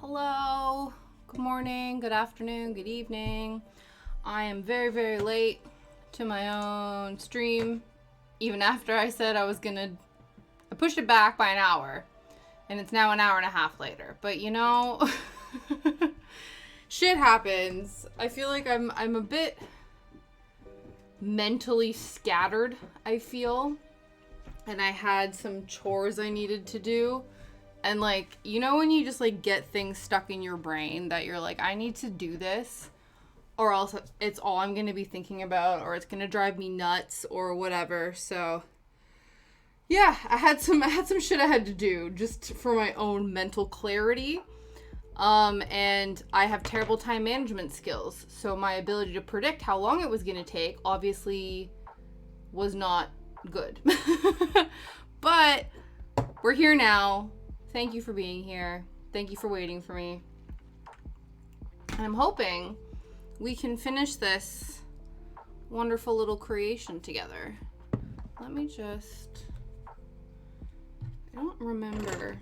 Hello, good morning, good afternoon, good evening. I am very, very late to my own stream, even after I said I pushed it back by an hour, and it's now an hour and a half later. But you know, shit happens. I feel like I'm a bit mentally scattered, I feel, and I had some chores I needed to do. And, like, you know when you just, like, get things stuck in your brain that you're like, I need to do this, or else it's all I'm going to be thinking about, or it's going to drive me nuts, or whatever. So, yeah, I had some shit I had to do just for my own mental clarity. And I have terrible time management skills. So my ability to predict how long it was going to take obviously was not good. But we're here now. Thank you for being here. Thank you for waiting for me. And I'm hoping we can finish this wonderful little creation together. Let me just... I don't remember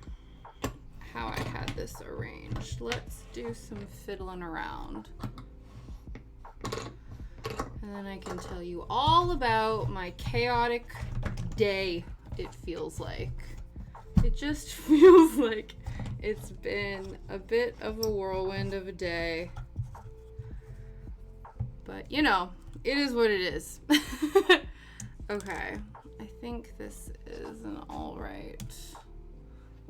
how I had this arranged. Let's do some fiddling around. And then I can tell you all about my chaotic day, it feels like. It just feels like it's been a bit of a whirlwind of a day. But, you know, it is what it is. Okay, I think this is an alright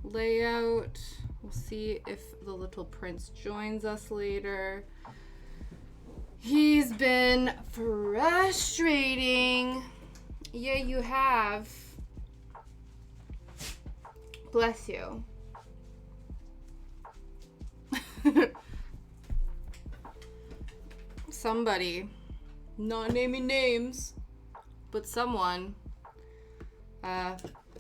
layout. We'll see if the little prince joins us later. He's been frustrating. Yeah, you have. Bless you. Somebody, not naming names, but someone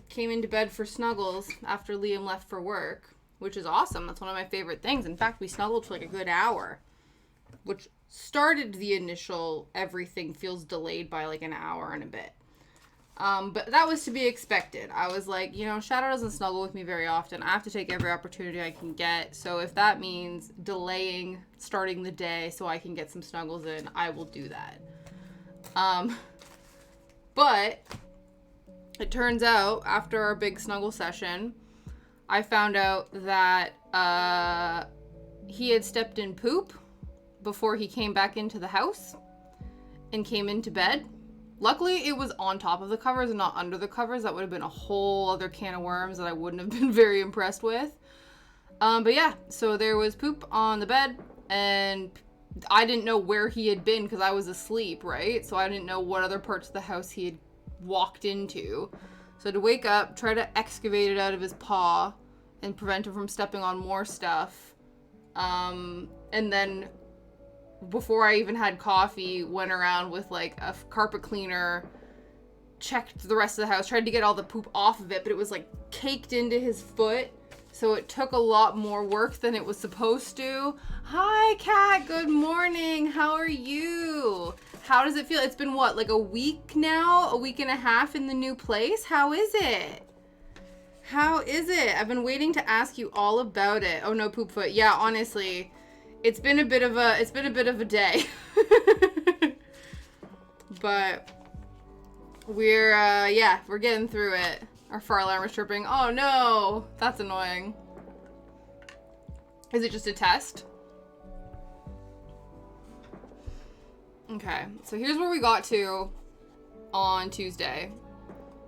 came into bed for snuggles after Liam left for work, which is awesome. That's one of my favorite things. In fact, we snuggled for like a good hour, which started the initial everything feels delayed by like an hour and a bit. But that was to be expected. I was like, you know, Shadow doesn't snuggle with me very often. I have to take every opportunity I can get. So if that means delaying starting the day so I can get some snuggles in, I will do that. But it turns out after our big snuggle session, I found out that he had stepped in poop before he came back into the house and came into bed. Luckily, it was on top of the covers and not under the covers. That would have been a whole other can of worms that I wouldn't have been very impressed with. But yeah, so there was poop on the bed, and I didn't know where he had been because I was asleep, right? So I didn't know what other parts of the house he had walked into. So to wake up, try to excavate it out of his paw and prevent him from stepping on more stuff. And then before I even had coffee, went around with like a carpet cleaner, checked the rest of the house, tried to get all the poop off of it, but it was like caked into his foot. So it took a lot more work than it was supposed to. Hi, Kat. Good morning. How are you? How does it feel? It's been what, like a week now? A week and a half in the new place? How is it? How is it? I've been waiting to ask you all about it. Oh no, poop foot. Yeah, honestly, it's been a bit of a day. But we're getting through it. Our fire alarm is tripping. Oh no, that's annoying. Is it just a test? Okay, so here's where we got to on Tuesday.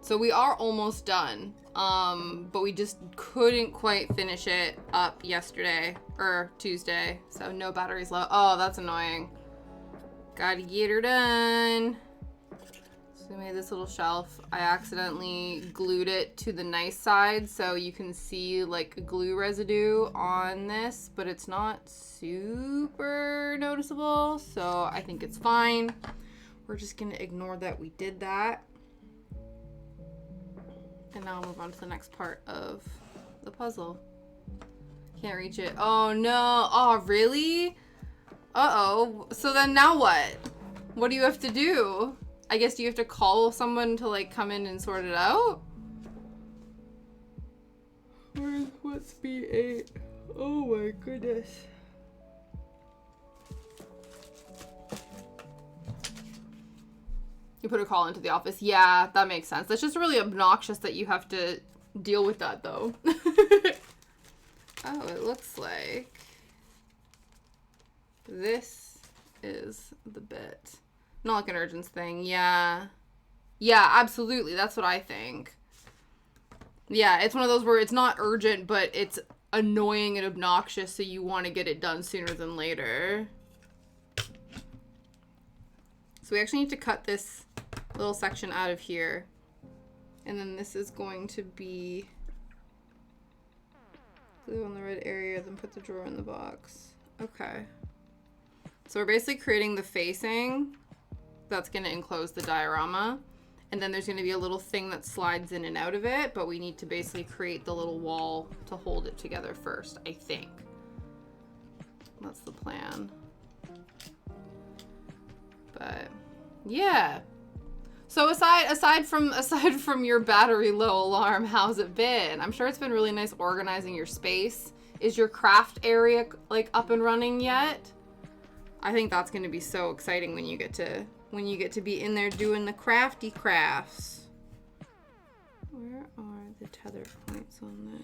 So we are almost done, but we just couldn't quite finish it up yesterday, or Tuesday, so no batteries low. Oh, that's annoying. Gotta get her done. So we made this little shelf. I accidentally glued it to the nice side, so you can see like glue residue on this, but it's not super noticeable, so I think it's fine. We're just gonna ignore that we did that. And now I'll move on to the next part of the puzzle. Can't reach it. Oh no. Oh, really? Uh-oh. So then now what? What do you have to do? I guess you have to call someone to like come in and sort it out? What's B8? Oh my goodness. You put a call into the office. Yeah, that makes sense. That's just really obnoxious that you have to deal with that though. Oh, it looks like this is the bit. Not like an urgent thing. Yeah. Yeah, absolutely. That's what I think. Yeah, it's one of those where it's not urgent, but it's annoying and obnoxious, so you want to get it done sooner than later. So we actually need to cut this little section out of here. And then this is going to be glue on the red area, then put the drawer in the box. Okay. So we're basically creating the facing that's going to enclose the diorama. And then there's going to be a little thing that slides in and out of it, but we need to basically create the little wall to hold it together first, I think. That's the plan. But yeah. So aside from your battery low alarm, how's it been? I'm sure it's been really nice organizing your space. Is your craft area like up and running yet? I think that's going to be so exciting when you get to be in there doing the crafty crafts. Where are the tether points on this?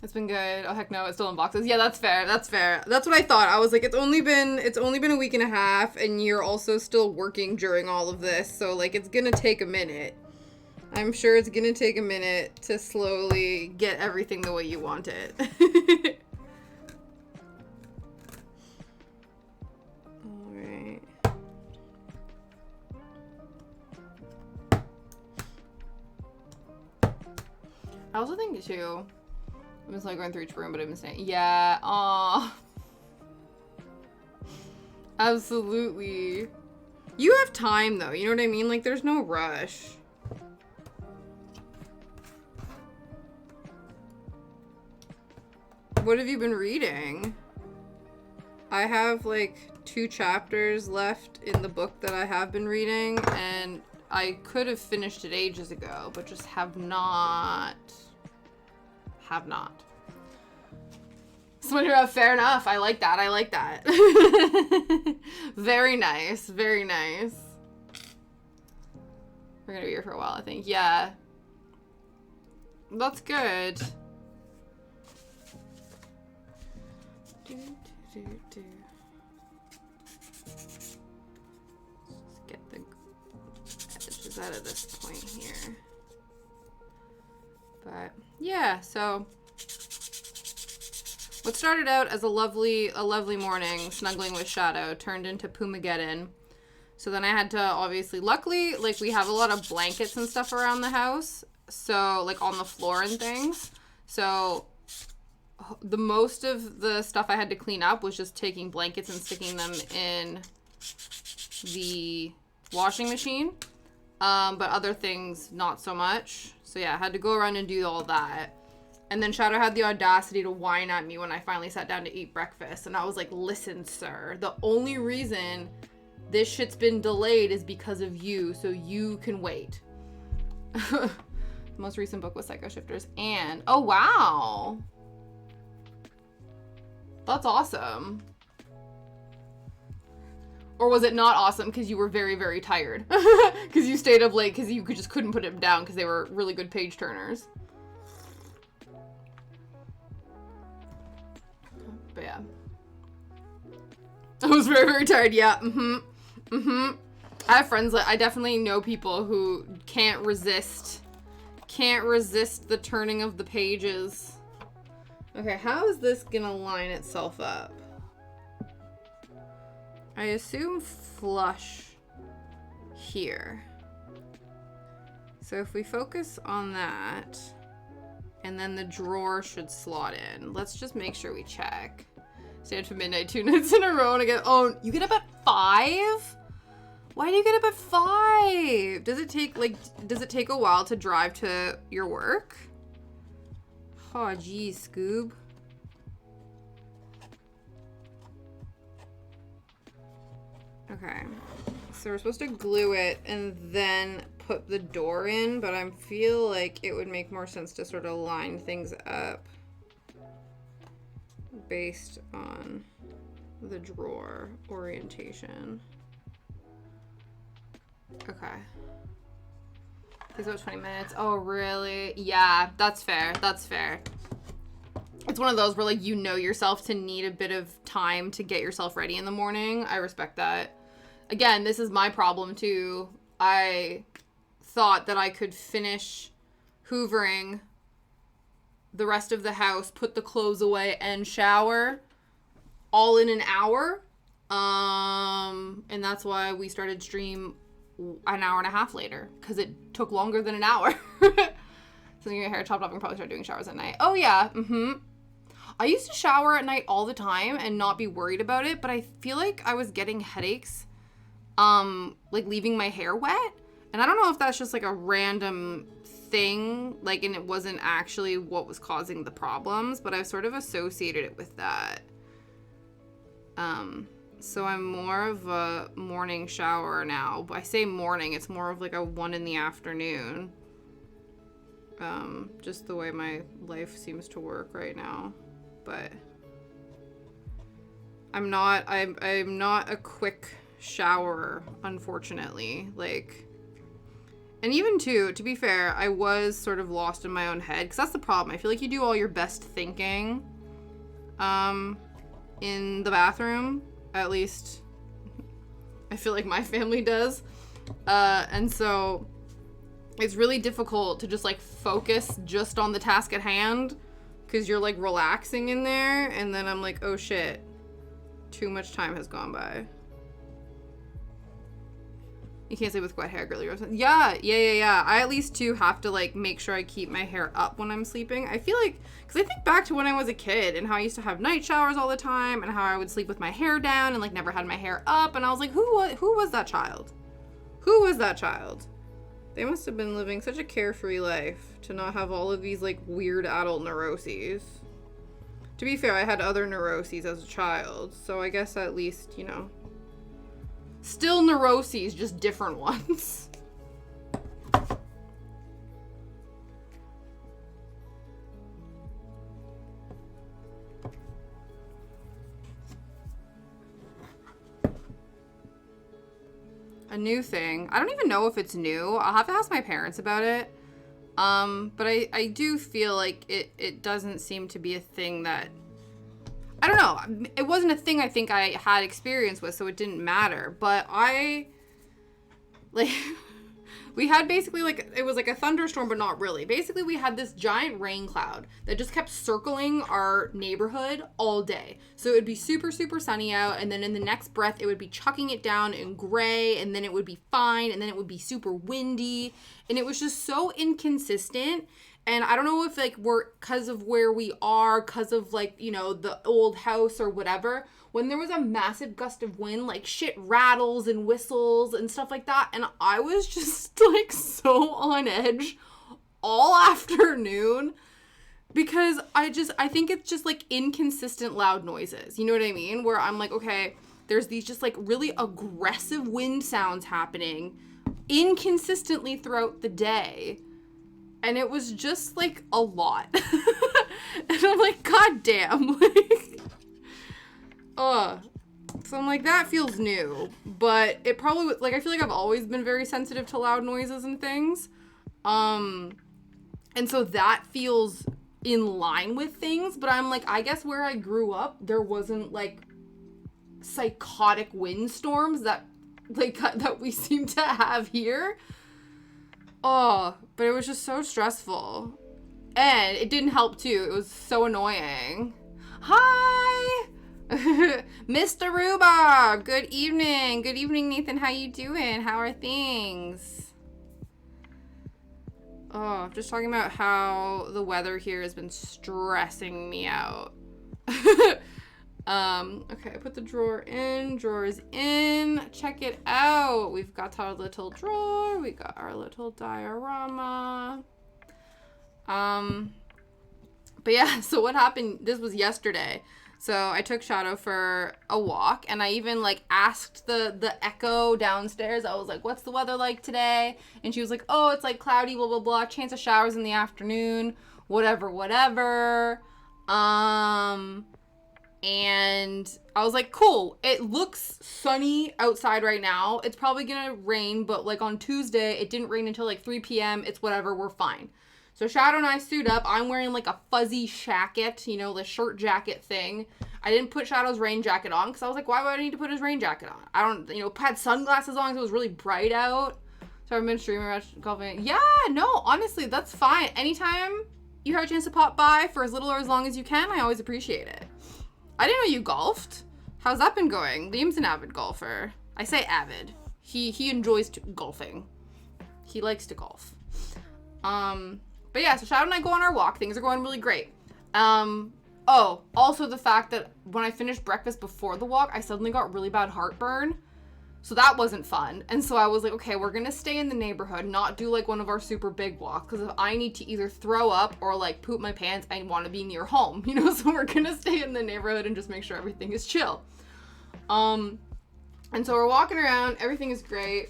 It's been good. Oh heck no, it's still in boxes. Yeah, that's fair. That's fair. That's what I thought. I was like, it's only been a week and a half, and you're also still working during all of this, so like it's gonna take a minute. I'm sure it's gonna take a minute to slowly get everything the way you want it. Alright. I also think too, I'm just like going through each room, but I've been saying, yeah, aw. Absolutely. You have time though, you know what I mean? Like there's no rush. What have you been reading? I have like 2 chapters left in the book that I have been reading, and I could have finished it ages ago, but just have not. Someone who, fair enough. I like that. Very nice. Very nice. We're gonna be here for a while, I think. Yeah. That's good. Let's get the edges out of this point here. But yeah, so what started out as a lovely morning snuggling with Shadow turned into Pumageddon. So then I had to obviously, luckily, like, we have a lot of blankets and stuff around the house, so like on the floor and things. So the most of the stuff I had to clean up was just taking blankets and sticking them in the washing machine. But other things, not so much. So yeah, I had to go around and do all that. And then Shadow had the audacity to whine at me when I finally sat down to eat breakfast. And I was like, listen, sir, the only reason this shit's been delayed is because of you, so you can wait. The most recent book was Psycho Shifters. And, oh, wow. That's awesome. Or was it not awesome because you were very, very tired? Because you stayed up late because you just couldn't put it down because they were really good page turners. But yeah. I was very, very tired. Yeah. I have friends that I definitely know people who can't resist the turning of the pages. Okay, how is this gonna line itself up? I assume flush here. So if we focus on that, and then the drawer should slot in. Let's just make sure we check. Stay up to midnight 2 nights in a row and I get, oh, you get up at 5? Why do you get up at 5? Does it take a while to drive to your work? Oh, geez, Scoob. Okay, so we're supposed to glue it and then put the door in, but I feel like it would make more sense to sort of line things up based on the drawer orientation. Okay. Takes about 20 minutes. Oh, really? Yeah, that's fair. That's fair. It's one of those where, like, you know yourself to need a bit of time to get yourself ready in the morning. I respect that. Again, this is my problem, too. I thought that I could finish hoovering the rest of the house, put the clothes away, and shower all in an hour. And that's why we started stream an hour and a half later, because it took longer than an hour. So your hair chopped off and probably start doing showers at night. Oh yeah, I used to shower at night all the time and not be worried about it, but I feel like I was getting headaches, like leaving my hair wet. And I don't know if that's just like a random thing, like, and it wasn't actually what was causing the problems, but I've sort of associated it with that. So I'm more of a morning shower now. I say morning, it's more of like a 1 in the afternoon. Just the way my life seems to work right now. But I'm not a quick showerer, unfortunately. Like, and even too, to be fair, I was sort of lost in my own head, because that's the problem. I feel like you do all your best thinking in the bathroom. At least I feel like my family does. And so it's really difficult to just like focus just on the task at hand, because you're like relaxing in there, and then I'm like, oh shit, too much time has gone by. You can't say with wet hair, girly. Yeah. I at least too have to like make sure I keep my hair up when I'm sleeping. I feel like, because I think back to when I was a kid and how I used to have night showers all the time, and how I would sleep with my hair down and like never had my hair up, and I was like, who was that child? Who was that child? They must have been living such a carefree life to not have all of these like weird adult neuroses. To be fair, I had other neuroses as a child, so I guess at least, still neuroses, just different ones. A new thing. I don't even know if it's new. I'll have to ask my parents about it. But I do feel like it doesn't seem to be a thing that, I don't know. It wasn't a thing I think I had experience with, so it didn't matter. But we had basically it was like a thunderstorm, but not really. Basically, we had this giant rain cloud that just kept circling our neighborhood all day. So it would be super, super sunny out, and then in the next breath, it would be chucking it down in gray, and then it would be fine, and then it would be super windy, and it was just so inconsistent. And I don't know if we're, because of where we are, because of the old house or whatever, when there was a massive gust of wind, shit rattles and whistles and stuff like that. And I was just so on edge all afternoon because I think it's just inconsistent loud noises. You know what I mean? Where I'm okay, there's these just really aggressive wind sounds happening inconsistently throughout the day. And it was just a lot. And I'm God damn. So I'm that feels new. But it probably, I feel I've always been very sensitive to loud noises and things. And so that feels in line with things. But I'm I guess where I grew up, there wasn't psychotic windstorms that we seem to have here. Oh, but it was just so stressful. And it didn't help, too. It was so annoying. Hi! Mr. Rhubarb! Good evening. Good evening, Nathan. How you doing? How are things? Oh, I'm just talking about how the weather here has been stressing me out. Okay, I put the drawer in. Drawer is in. Check it out. We've got our little drawer. We got our little diorama. But yeah, so what happened, this was yesterday. So I took Shadow for a walk, and I even asked the Echo downstairs. I was what's the weather like today? And she was oh, it's cloudy, blah, blah, blah. Chance of showers in the afternoon. Whatever. And I was cool. It looks sunny outside right now. It's probably gonna rain, but on Tuesday, it didn't rain until 3 p.m. It's whatever, we're fine. So Shadow and I suit up. I'm wearing a fuzzy jacket, the shirt jacket thing. I didn't put Shadow's rain jacket on because I was why would I need to put his rain jacket on? I don't, had sunglasses on because it was really bright out. So I've been streaming golfing. Yeah, no, honestly, that's fine. Anytime you have a chance to pop by for as little or as long as you can, I always appreciate it. I didn't know you golfed. How's that been going? Liam's an avid golfer. I say avid. He enjoys golfing. He likes to golf. But yeah, so Shadow and I go on our walk. Things are going really great. Oh, also the fact that when I finished breakfast before the walk, I suddenly got really bad heartburn. So that wasn't fun. And so I was okay, we're going to stay in the neighborhood, not do one of our super big walks. Because if I need to either throw up or poop my pants, I want to be near home, so we're going to stay in the neighborhood and just make sure everything is chill. And so we're walking around, everything is great.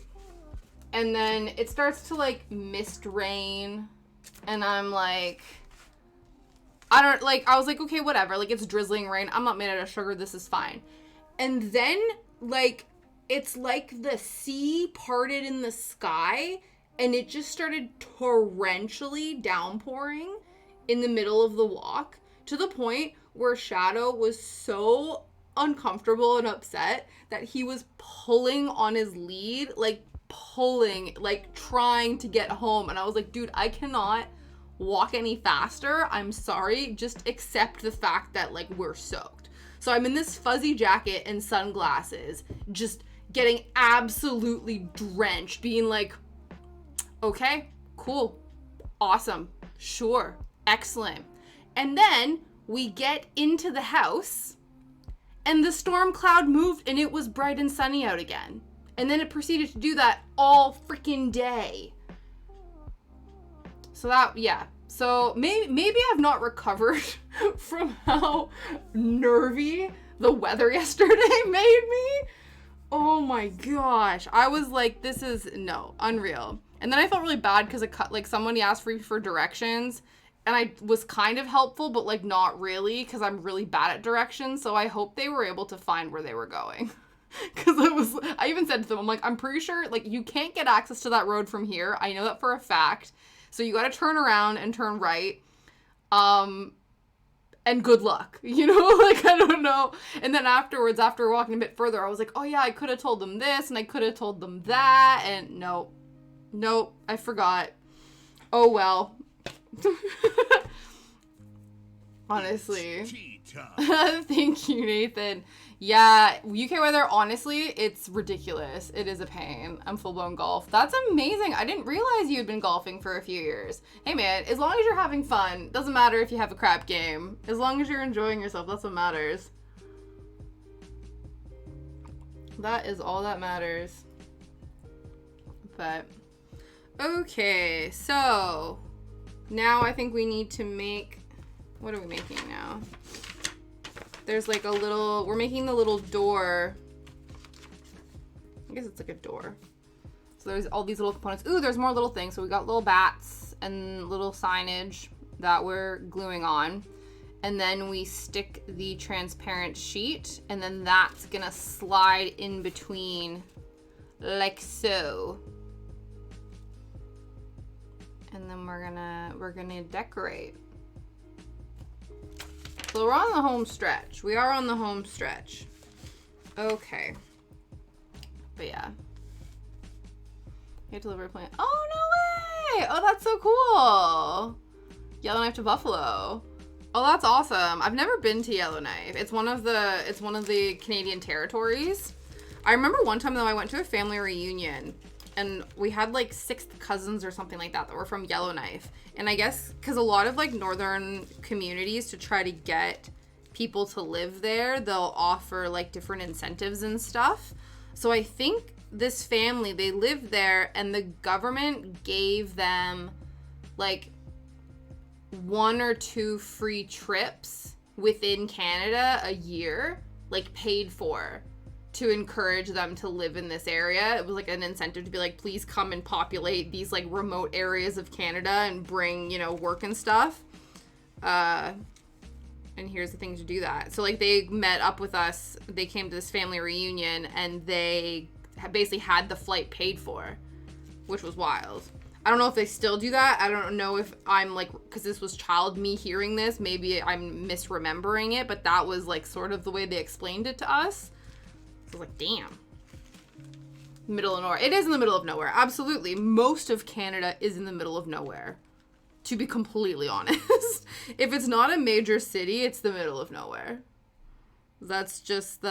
And then it starts to mist rain. And I'm I was okay, whatever. It's drizzling rain. I'm not made out of sugar. This is fine. And then it's the sea parted in the sky, and it just started torrentially downpouring in the middle of the walk, to the point where Shadow was so uncomfortable and upset that he was pulling on his lead, pulling, trying to get home. And I was dude, I cannot walk any faster. I'm sorry. Just accept the fact that we're soaked. So I'm in this fuzzy jacket and sunglasses, just getting absolutely drenched, being okay, cool, awesome, sure, excellent. And then we get into the house, and the storm cloud moved, and it was bright and sunny out again. And then it proceeded to do that all freaking day. So that, yeah. So maybe I've not recovered from how nervy the weather yesterday made me. Oh my gosh. I was like, this is, no, unreal. And then I felt really bad because somebody asked me for directions, and I was kind of helpful, but like not really, because I'm really bad at directions. So I hope they were able to find where they were going. Because I even said to them, I'm like, I'm pretty sure like you can't get access to that road from here. I know that for a fact. So you got to turn around and turn right. And good luck, you know, like, I don't know. And then afterwards, after walking a bit further, I was like, oh yeah, I could have told them this and I could have told them that. And nope, I forgot. Oh well. Honestly. Thank you, Nathan. Yeah, UK weather, honestly, it's ridiculous. It is a pain. I'm full-blown golf. That's amazing. I didn't realize you had been golfing for a few years. Hey, man, as long as you're having fun, doesn't matter if you have a crap game. As long as you're enjoying yourself, that's what matters. That is all that matters. But, okay, so now I think we need to make, what are we making now? There's like a little, we're making the little door. I guess it's like a door. So there's all these little components. Ooh, there's more little things. So we got little bats and little signage that we're gluing on. And then we stick the transparent sheet, and then that's gonna slide in between like so. And then we're gonna decorate. So we're on the home stretch. We are on the home stretch. Okay. But yeah. You deliver a plant. Oh, no way! Oh, that's so cool. Yellowknife to Buffalo. Oh, that's awesome. I've never been to Yellowknife. It's one of the Canadian territories. I remember one time though I went to a family reunion, and we had like 6 cousins or something like that were from Yellowknife. And I guess because a lot of like northern communities, to try to get people to live there, they'll offer like different incentives and stuff. So I think this family, they lived there, and the government gave them like 1 or 2 free trips within Canada a year, like paid for, to encourage them to live in this area. It was like an incentive to be like, please come and populate these like remote areas of Canada and bring, you know, work and stuff. And here's the thing to do that. So like they met up with us, they came to this family reunion, and they basically had the flight paid for, which was wild. I don't know if they still do that. I don't know if I'm like, because this was me hearing this, maybe I'm misremembering it, but that was like sort of the way they explained it to us. I was like, damn. Middle of nowhere. It is in the middle of nowhere. Absolutely. Most of Canada is in the middle of nowhere, to be completely honest. If it's not a major city, it's the middle of nowhere. That's just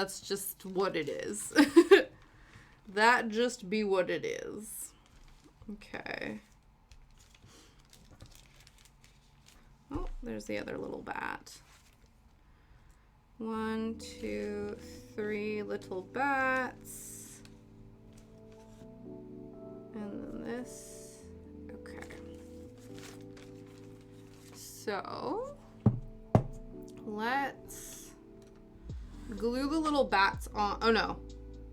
what it is. That just be what it is. Okay. Oh, there's the other little bat. 1, 2, 3 little bats. And then this. Okay. So, let's glue the little bats on. Oh no.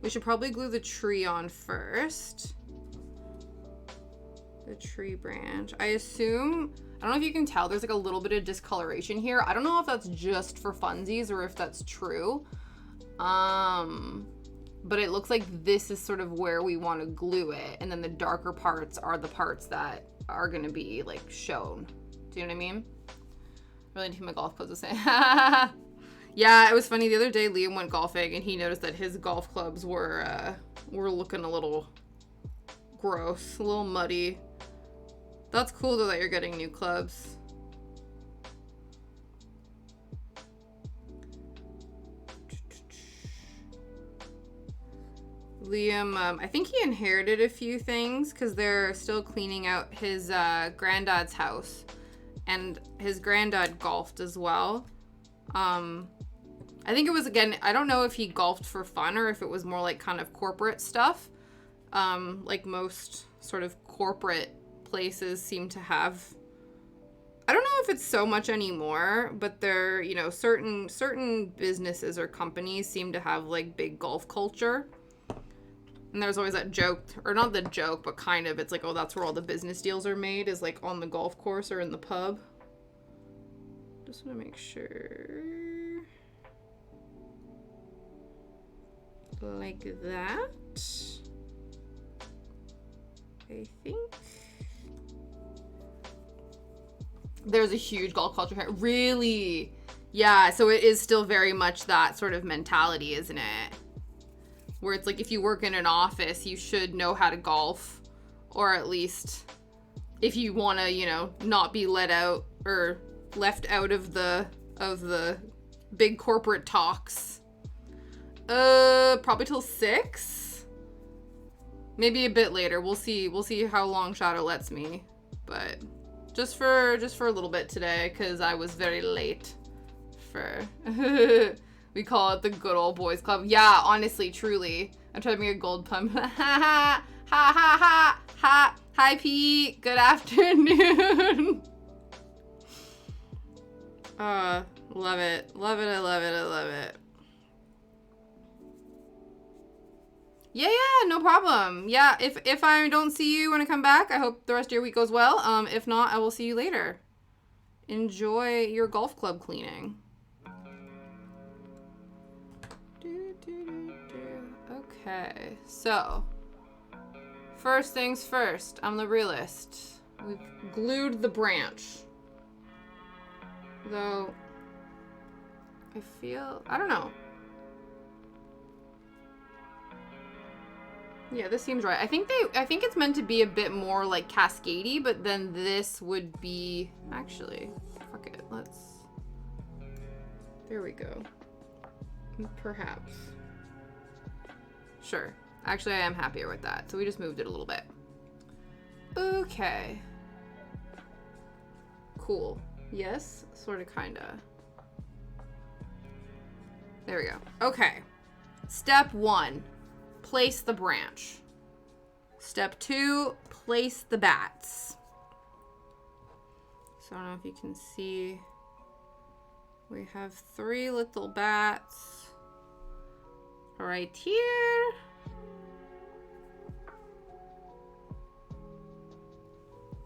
We should probably glue the tree on first. The tree branch. I assume, I don't know if you can tell, there's like a little bit of discoloration here. I don't know if that's just for funsies or if that's true. But it looks like this is sort of where we want to glue it. And then the darker parts are the parts that are going to be like shown. Do you know what I mean? Really need to my golf clubs the same. Yeah, it was funny. The other day, Liam went golfing and he noticed that his golf clubs were looking a little gross, a little muddy. That's cool though that you're getting new clubs. Liam, I think he inherited a few things because they're still cleaning out his granddad's house, and his granddad golfed as well. I think it was, again, I don't know if he golfed for fun or if it was more like kind of corporate stuff. Like most sort of corporate places seem to have, I don't know if it's so much anymore, but there, you know, certain businesses or companies seem to have like big golf culture. And there's always that joke, or not the joke, but kind of, it's like, oh, that's where all the business deals are made, is like on the golf course or in the pub. Just want to make sure. Like that. I think. There's a huge golf culture here. Really? Yeah, so it is still very much that sort of mentality, isn't it? Where it's like, if you work in an office, you should know how to golf. Or at least, if you want to, you know, not be let out or left out of the big corporate talks. Probably till 6. Maybe a bit later. We'll see how long Shadow lets me. But just for a little bit today, because I was very late for we call it the good old boys club. Yeah, honestly, truly. I'm trying to make a gold pump. Ha ha ha ha ha ha. Hi Pete. Good afternoon. Love it. Love it. I love it. I love it. Yeah, no problem. Yeah, if I don't see you when I come back, I hope the rest of your week goes well. If not, I will see you later. Enjoy your golf club cleaning. Okay, so first things first, I'm the realist. We've glued the branch. Though, I don't know. Yeah, this seems right. I think it's meant to be a bit more like cascadey, but then this would be, actually, fuck it, there we go. Perhaps. Sure. Actually, I am happier with that. So we just moved it a little bit. Okay. Cool. Yes, sort of, kinda. There we go. Okay. Step 1, place the branch. Step 2, place the bats. So I don't know if you can see. We have 3 little bats right here.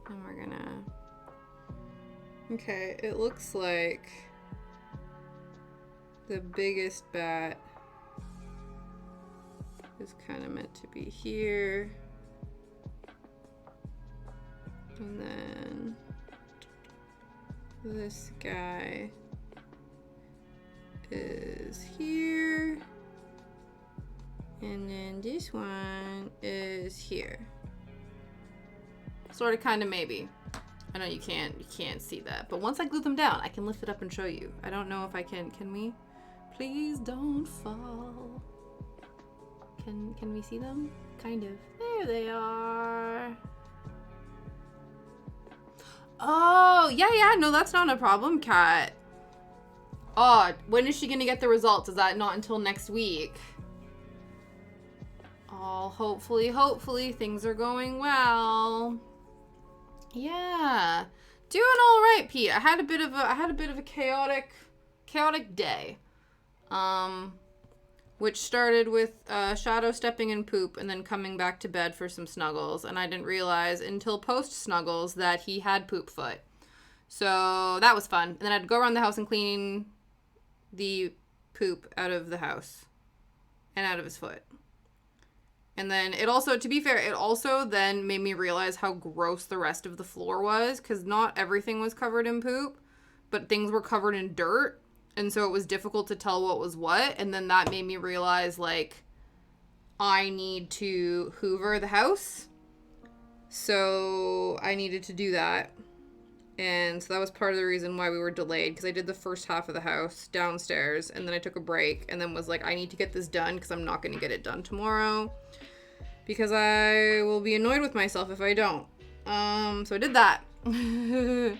And we're gonna... Okay, it looks like the biggest bat is kind of meant to be here. And then this guy is here. And then this one is here. Sort of, kind of, maybe. I know you can't see that, but once I glue them down, I can lift it up and show you. I don't know if I can we? Please don't fall. Can we see them? Kind of. There they are. Oh, yeah, no, that's not a problem, Kat. Oh, when is she gonna get the results? Is that not until next week? Oh, hopefully things are going well. Yeah, doing all right, Pete. I had a bit of a chaotic day, which started with Shadow stepping in poop and then coming back to bed for some snuggles, and I didn't realize until post snuggles that he had poop foot. So that was fun. And then I had to go around the house and clean the poop out of the house and out of his foot. And then it also, to be fair, it also then made me realize how gross the rest of the floor was, because not everything was covered in poop, but things were covered in dirt, and so it was difficult to tell what was what, and then that made me realize, like, I need to hoover the house, so I needed to do that, and so that was part of the reason why we were delayed, because I did the first half of the house downstairs, and then I took a break, and then was like, I need to get this done, because I'm not going to get it done tomorrow, because I will be annoyed with myself if I don't. So I did that. Oh,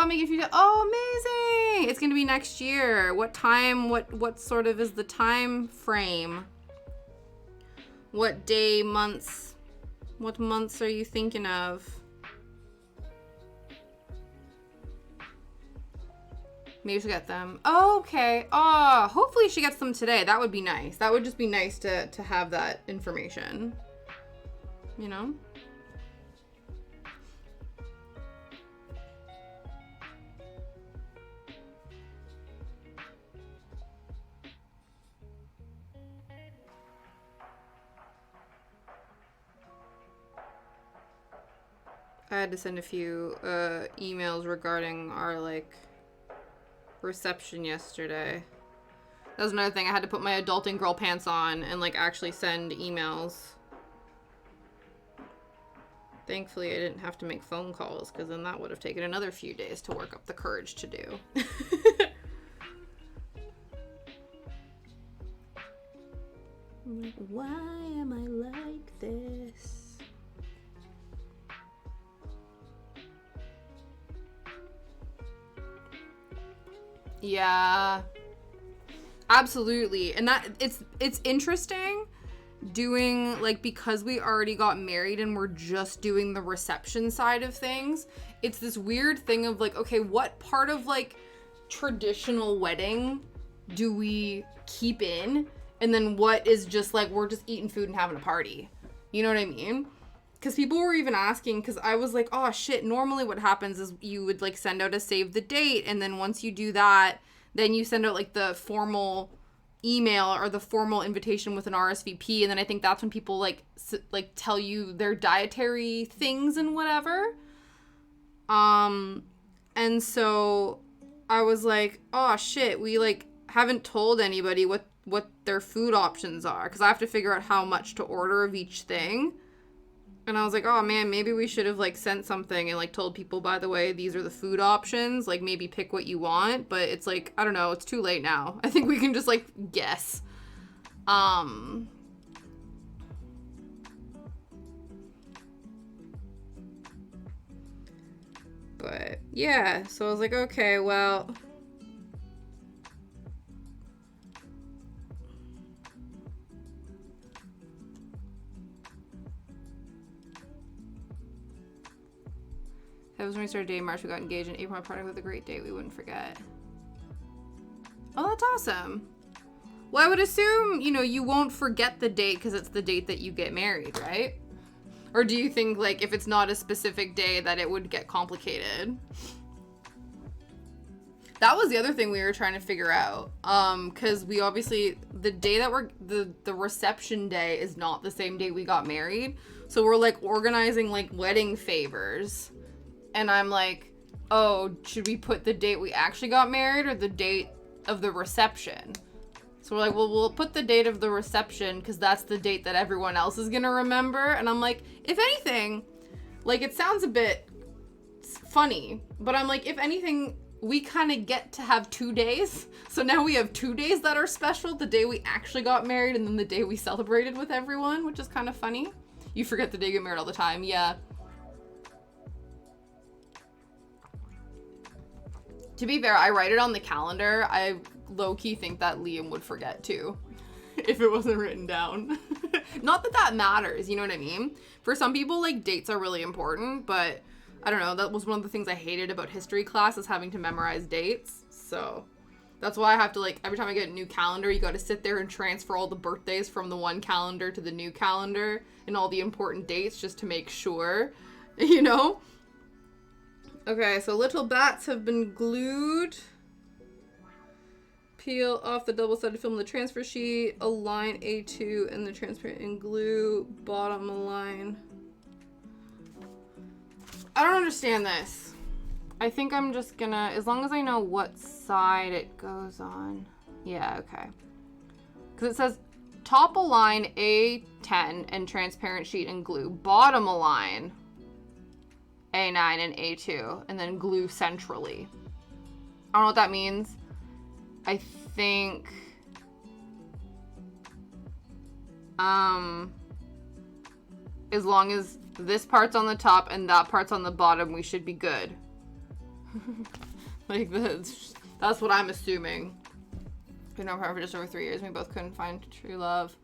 making you feel, oh, amazing! It's gonna be next year. What time, what sort of is the time frame? What day, months, what months are you thinking of? Maybe she'll get them. Oh, okay. Oh, hopefully she gets them today. That would be nice. That would just be nice to have that information. You know? I had to send a few emails regarding our, like, reception yesterday. That was another thing. I had to put my adulting girl pants on and, like, actually send emails. Thankfully, I didn't have to make phone calls, because then that would have taken another few days to work up the courage to do. I'm like, why am I like this? Yeah, absolutely. And that it's interesting doing, like, because we already got married and we're just doing the reception side of things. It's this weird thing of, like, okay, what part of, like, traditional wedding do we keep in? And then what is just, like, we're just eating food and having a party? You know what I mean? Because people were even asking, because I was like, oh, shit, normally what happens is you would, like, send out a save the date, and then once you do that, then you send out, like, the formal email or the formal invitation with an RSVP, and then I think that's when people, like, tell you their dietary things and whatever. And so I was like, oh, shit, we, like, haven't told anybody what their food options are, because I have to figure out how much to order of each thing. And I was like, oh, man, maybe we should have, like, sent something and, like, told people, by the way, these are the food options. Like, maybe pick what you want. But it's, like, I don't know. It's too late now. I think we can just, like, guess. But, yeah. So I was like, okay, well... That was when we started dating. March, we got engaged. In April, my partner with a great date we wouldn't forget. Oh, that's awesome. Well, I would assume, you know, you won't forget the date because it's the date that you get married, right? Or do you think, like, if it's not a specific day that it would get complicated? That was the other thing we were trying to figure out. Because we obviously, the day that the reception day is not the same day we got married. So we're, like, organizing, like, wedding favors. And I'm like, oh, should we put the date we actually got married or the date of the reception? So we're like, well, we'll put the date of the reception because that's the date that everyone else is going to remember. And I'm like, if anything, like, it sounds a bit funny, but I'm like, if anything, we kind of get to have 2 days. So now we have 2 days that are special, the day we actually got married and then the day we celebrated with everyone, which is kind of funny. You forget the day you get married all the time. Yeah. To be fair, I write it on the calendar. I low-key think that Liam would forget too, if it wasn't written down. Not that that matters, you know what I mean? For some people, like, dates are really important, but I don't know, that was one of the things I hated about history class, is having to memorize dates. So that's why I have to, like, every time I get a new calendar, you got to sit there and transfer all the birthdays from the one calendar to the new calendar and all the important dates just to make sure, you know? Okay, so little bats have been glued. Peel off the double-sided film on the transfer sheet. Align A2 and the transparent and glue bottom align. I don't understand this. I think I'm just gonna, as long as I know what side it goes on. Yeah, okay. Because it says top align A10 and transparent sheet and glue. Bottom align A9 and A2, and then glue centrally. I don't know what that means. I think, as long as this part's on the top and that part's on the bottom, we should be good. Like, that's what I'm assuming. We've known her for just over 3 years. We both couldn't find true love,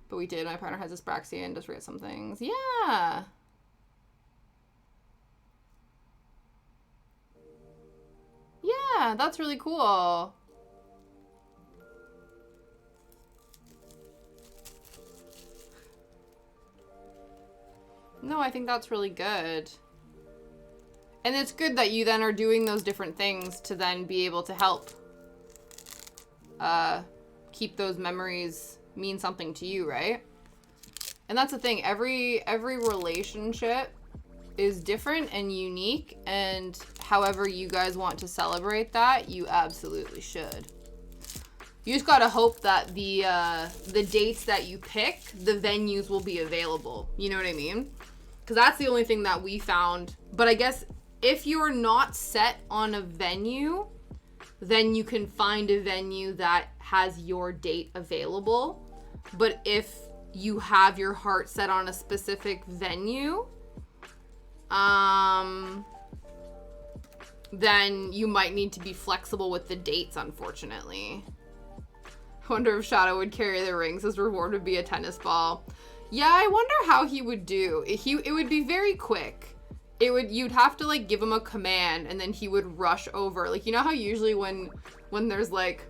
but we did. My partner has dyspraxia and does forget some things. Yeah. Yeah, that's really cool. No, I think that's really good. And it's good that you then are doing those different things to then be able to help keep those memories mean something to you, right? And that's the thing. Every relationship is different and unique, and however you guys want to celebrate that, you absolutely should. You just gotta hope that the dates that you pick, the venues will be available. You know what I mean? Because that's the only thing that we found. But I guess if you're not set on a venue, then you can find a venue that has your date available. But if you have your heart set on a specific venue, then you might need to be flexible with the dates, unfortunately. I wonder if Shadow would carry the rings. His reward would be a tennis ball. Yeah, I wonder how he would do. It would be very quick. You'd have to like give him a command and then he would rush over. Like, you know how usually when there's like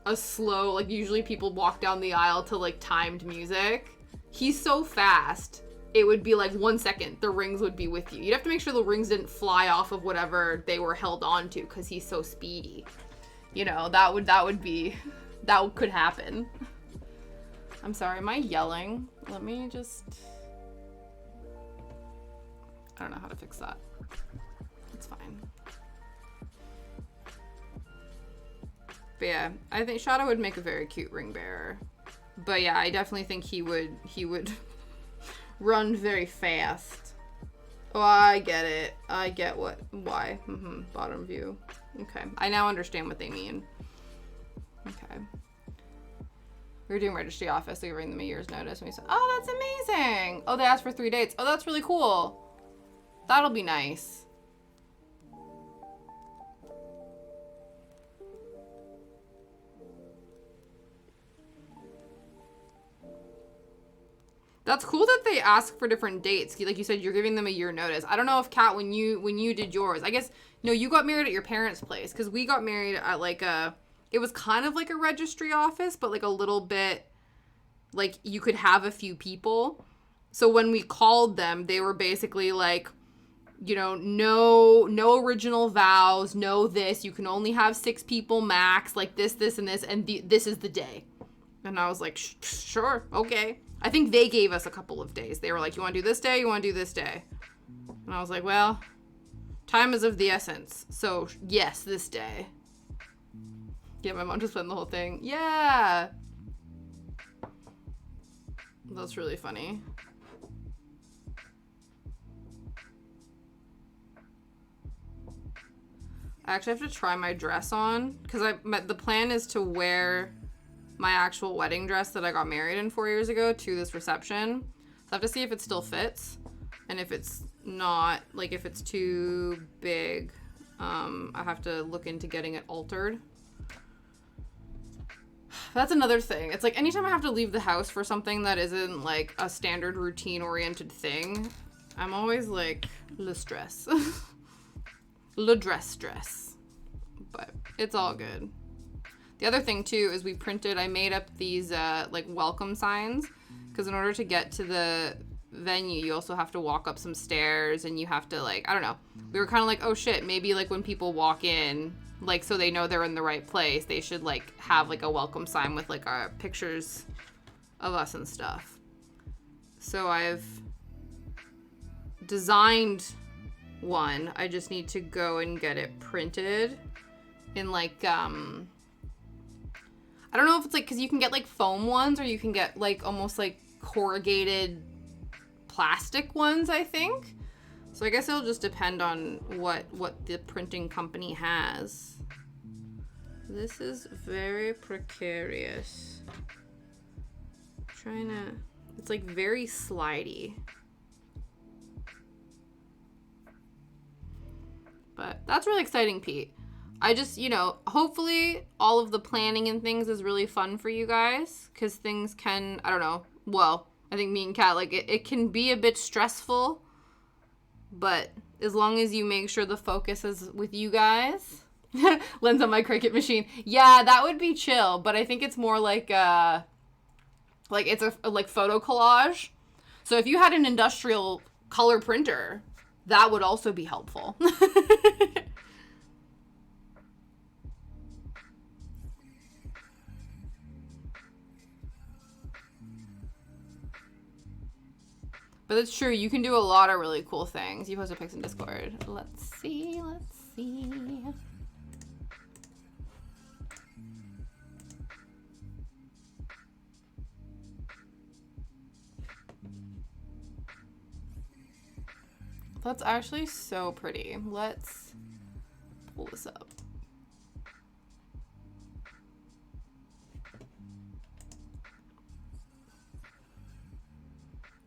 a slow, like usually people walk down the aisle to like timed music. He's so fast. It would be like 1 second, the rings would be with you. You'd have to make sure the rings didn't fly off of whatever they were held onto because he's so speedy. You know, that could happen. I'm sorry, am I yelling? Let me just... I don't know how to fix that. It's fine. But yeah, I think Shadow would make a very cute ring bearer. But yeah, I definitely think he would run very fast. Oh, I get it. I get why. Bottom view. Okay, I now understand what they mean. Okay. We were doing registry office, so we bring them a year's notice. And we said, oh, that's amazing. Oh, they asked for 3 dates. Oh, that's really cool. That'll be nice. That's cool that they ask for different dates. Like you said, you're giving them a year notice. I don't know if Kat, when you did yours, I guess, no, you got married at your parents' place, because we got married at like it was kind of like a registry office, but like a little bit, like you could have a few people. So when we called them, they were basically like, you know, no original vows, no this, you can only have 6 people max, like this, and this, and this is the day. And I was like, sure, okay. I think they gave us a couple of days. They were like, you want to do this day? You want to do this day? And I was like, well, time is of the essence. So yes, this day. Yeah, my mom just spent the whole thing. Yeah. That's really funny. I actually have to try my dress on, because the plan is to wear my actual wedding dress that I got married in 4 years ago to this reception. So I have to see if it still fits, and if it's not, like if it's too big, I have to look into getting it altered. That's another thing. It's like anytime I have to leave the house for something that isn't like a standard routine oriented thing, I'm always like, le stress. Le dress. But it's all good. The other thing too is I made up these like welcome signs, because in order to get to the venue, you also have to walk up some stairs, and you have to like, I don't know. We were kind of like, oh shit, maybe like when people walk in, like so they know they're in the right place, they should like have like a welcome sign with like our pictures of us and stuff. So I've designed one. I just need to go and get it printed in like I don't know if it's like, because you can get like foam ones, or you can get like almost like corrugated plastic ones, I think. So I guess it'll just depend on what the printing company has. This is very precarious. It's like very slidey. But that's really exciting, Pete. I just, you know, hopefully all of the planning and things is really fun for you guys, because things can, I don't know, well, I think me and Kat, like, it can be a bit stressful, but as long as you make sure the focus is with you guys, Lens on my Cricut machine. Yeah, that would be chill, but I think it's more like it's a like photo collage. So if you had an industrial color printer, that would also be helpful. But it's true, you can do a lot of really cool things. You posted pics in Discord. Let's see. That's actually so pretty. Let's pull this up.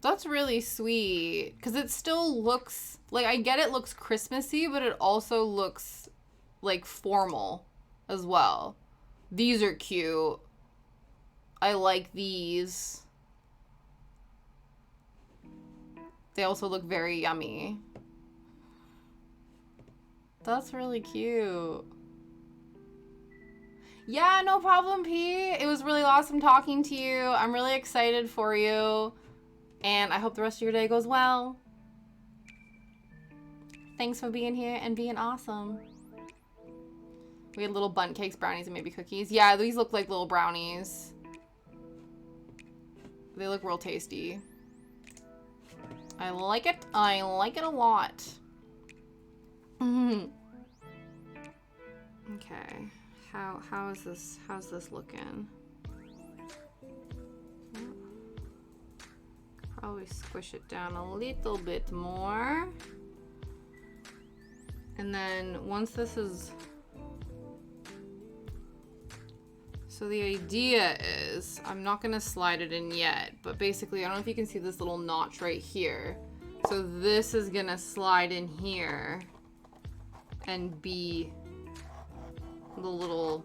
That's really sweet because it still looks like, I get it looks Christmassy, but it also looks like formal as well. These are cute. I like these. They also look very yummy. That's really cute. Yeah, no problem, P. It was really awesome talking to you. I'm really excited for you. And I hope the rest of your day goes well. Thanks for being here and being awesome. We had little bundt cakes, brownies, and maybe cookies. Yeah, these look like little brownies. They look real tasty. I like it. I like it a lot. Okay. How's this looking? Probably squish it down a little bit more. And then once this is... So the idea is, I'm not gonna slide it in yet, but basically, I don't know if you can see this little notch right here. So this is gonna slide in here and be the little,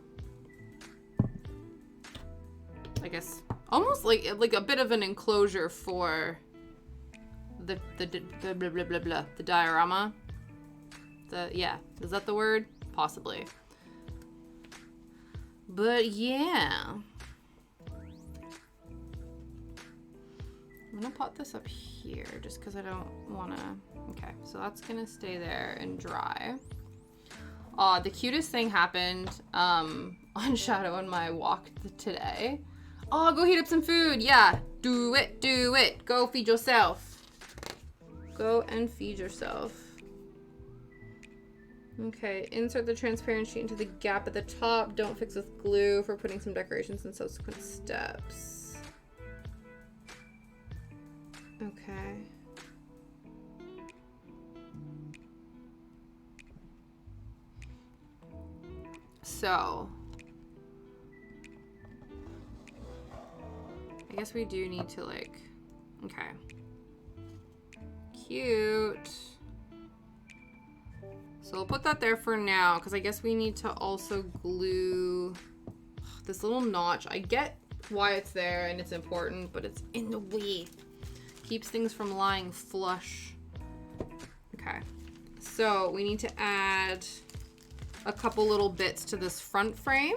I guess, almost like a bit of an enclosure for the blah, blah, blah, blah, blah, the diorama. Yeah, is that the word? Possibly. But yeah. I'm gonna put this up here just because I don't wanna, okay, so that's gonna stay there and dry. The cutest thing happened on Shadow and my walk today. Oh, go heat up some food. Yeah, do it, do it. Go feed yourself. Go and feed yourself. Okay, insert the transparent sheet into the gap at the top. Don't fix with glue for putting some decorations in subsequent steps. Okay. So, I guess we do need to like, okay. Cute. So we'll put that there for now because I guess we need to also glue this little notch. I get why it's there and it's important, but it's in the way. Keeps things from lying flush. Okay. So we need to add a couple little bits to this front frame,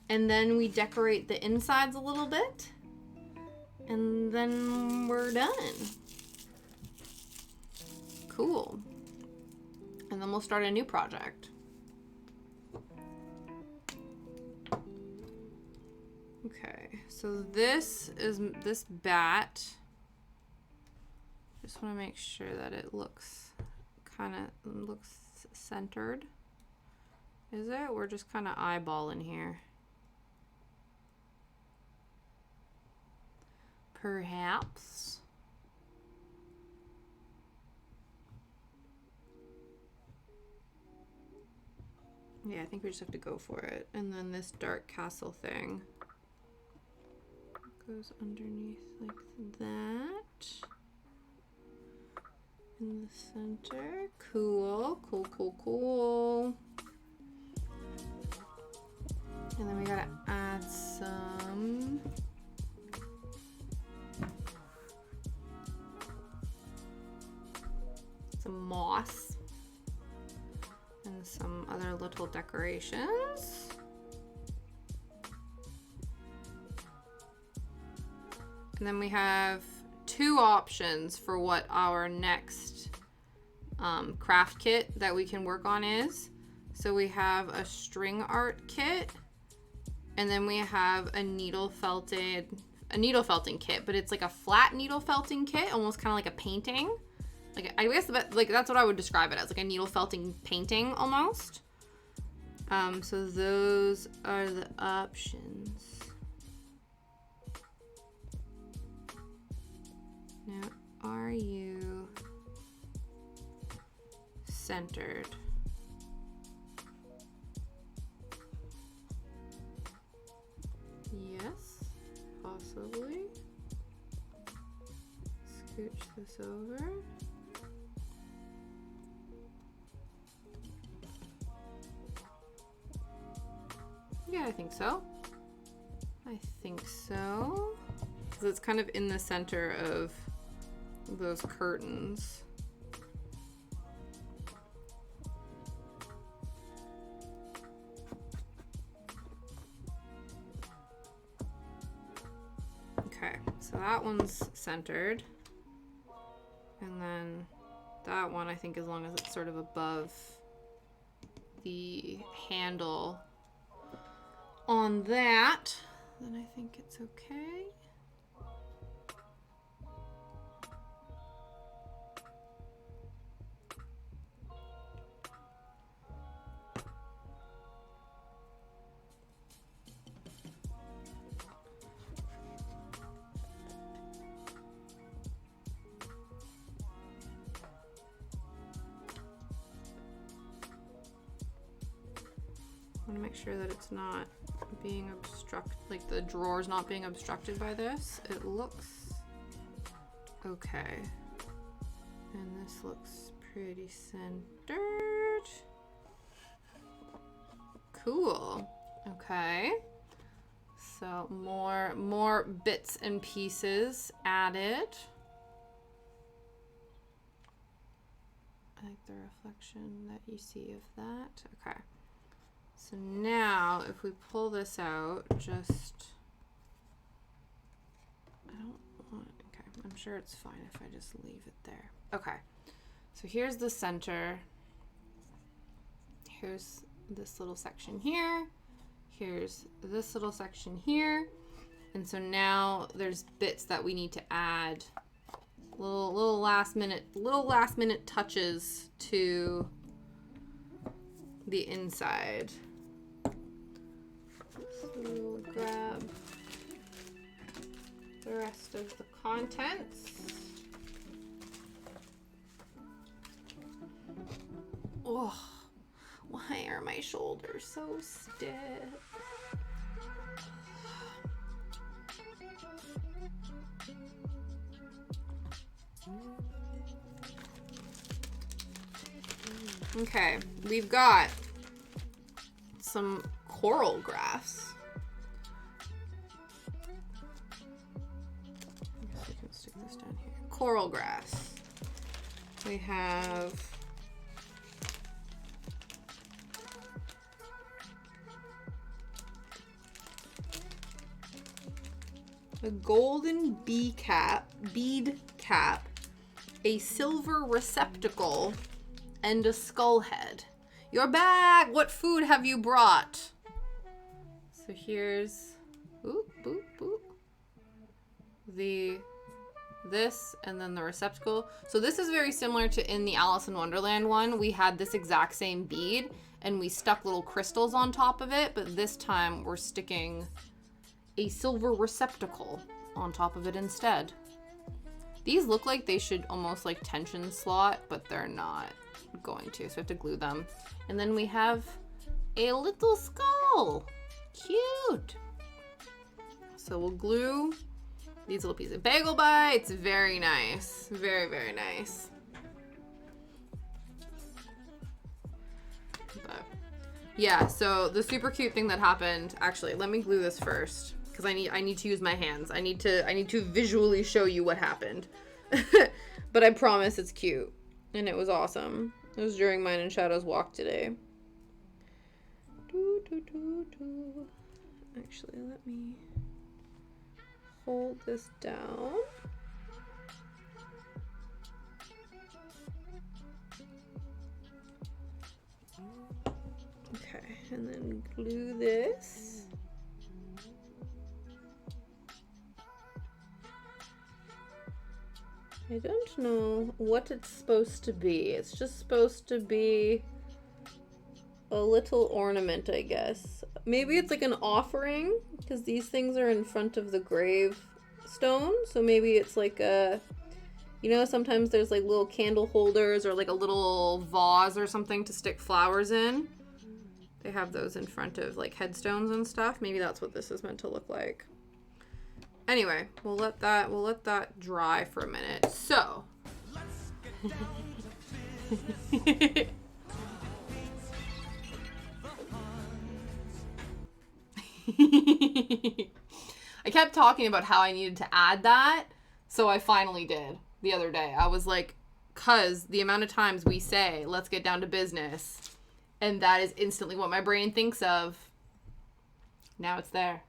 and then we decorate the insides a little bit, and then we're done. Cool. And then we'll start a new project. Okay, so this is this bat. Just want to make sure that it looks centered. Is it? We're just kind of eyeballing here. Perhaps. Yeah, I think we just have to go for it. And then this dark castle thing goes underneath like that. In the center. Cool, cool, cool, cool. And then we gotta add some moss and some other little little decorations. And then we have 2 options for what our next craft kit that we can work on is. So we have a string art kit, and then we have a needle felting kit, but it's like a flat needle felting kit, almost kind of like a painting. Like, I guess like that's what I would describe it as, like a needle felting painting almost. So those are the options. Now, are you centered? Yes, possibly. Scooch this over. Yeah, I think so. I think so. Because it's kind of in the center of those curtains. Okay, so that one's centered. And then that one, I think, as long as it's sort of above the handle on that, then I think it's okay. I want to make sure that it's not being obstructed, like the drawer's not being obstructed by this. It looks okay. And this looks pretty centered. Cool. Okay. So more bits and pieces added. I like the reflection that you see of that. Okay. So now, if we pull this out, just, I don't want, okay, I'm sure it's fine if I just leave it there. Okay, so here's the center. Here's this little section here. Here's this little section here. And so now there's bits that we need to add, little last minute touches to the inside. So we'll grab the rest of the contents. Oh, why are my shoulders so stiff? Okay, we've got some coral graphs. I guess we can stick this down here. Coral graphs. We have a golden bead cap, a silver receptacle, and a skull head. Your bag! What food have you brought? So here's this and then the receptacle. So this is very similar to in the Alice in Wonderland one. We had this exact same bead and we stuck little crystals on top of it, but this time we're sticking a silver receptacle on top of it instead. These look like they should almost like tension slot, but they're not going to, so we have to glue them. And then we have a little skull. Cute. So we'll glue these little pieces. Bagel bites, very nice. Very, very nice. But yeah, so the super cute thing that happened, actually, let me glue this first because I need to use my hands. I need to visually show you what happened. But I promise it's cute. And it was awesome. It was during mine and Shadow's walk today. Actually, let me hold this down. Okay, and then glue this. I don't know what it's supposed to be. It's just supposed to be a little ornament, I guess. Maybe it's like an offering, because these things are in front of the gravestone. So maybe it's like a, you know, sometimes there's like little candle holders or like a little vase or something to stick flowers in. They have those in front of like headstones and stuff. Maybe that's what this is meant to look like. Anyway, we'll let that dry for a minute. So, I kept talking about how I needed to add that, so I finally did the other day. I was like, cause the amount of times we say, let's get down to business, and that is instantly what my brain thinks of. Now it's there.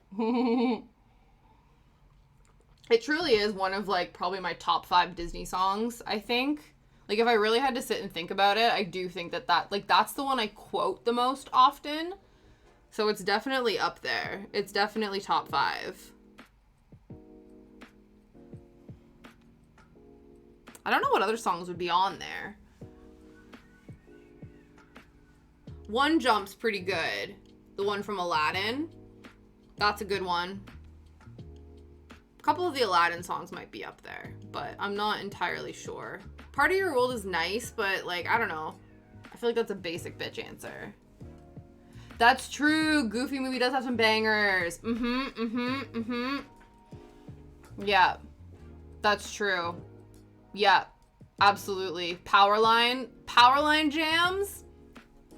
It truly is one of, like, probably my top 5 Disney songs, I think. Like, if I really had to sit and think about it, I do think that, like, that's the one I quote the most often. So it's definitely up there. It's definitely top 5. I don't know what other songs would be on there. One Jump's pretty good. The one from Aladdin. That's a good one. A couple of the Aladdin songs might be up there, but I'm not entirely sure. Part of Your World is nice, but, like, I don't know. I feel like that's a basic bitch answer. That's true. Goofy movie does have some bangers. Yeah. That's true. Yeah. Absolutely. Powerline jams?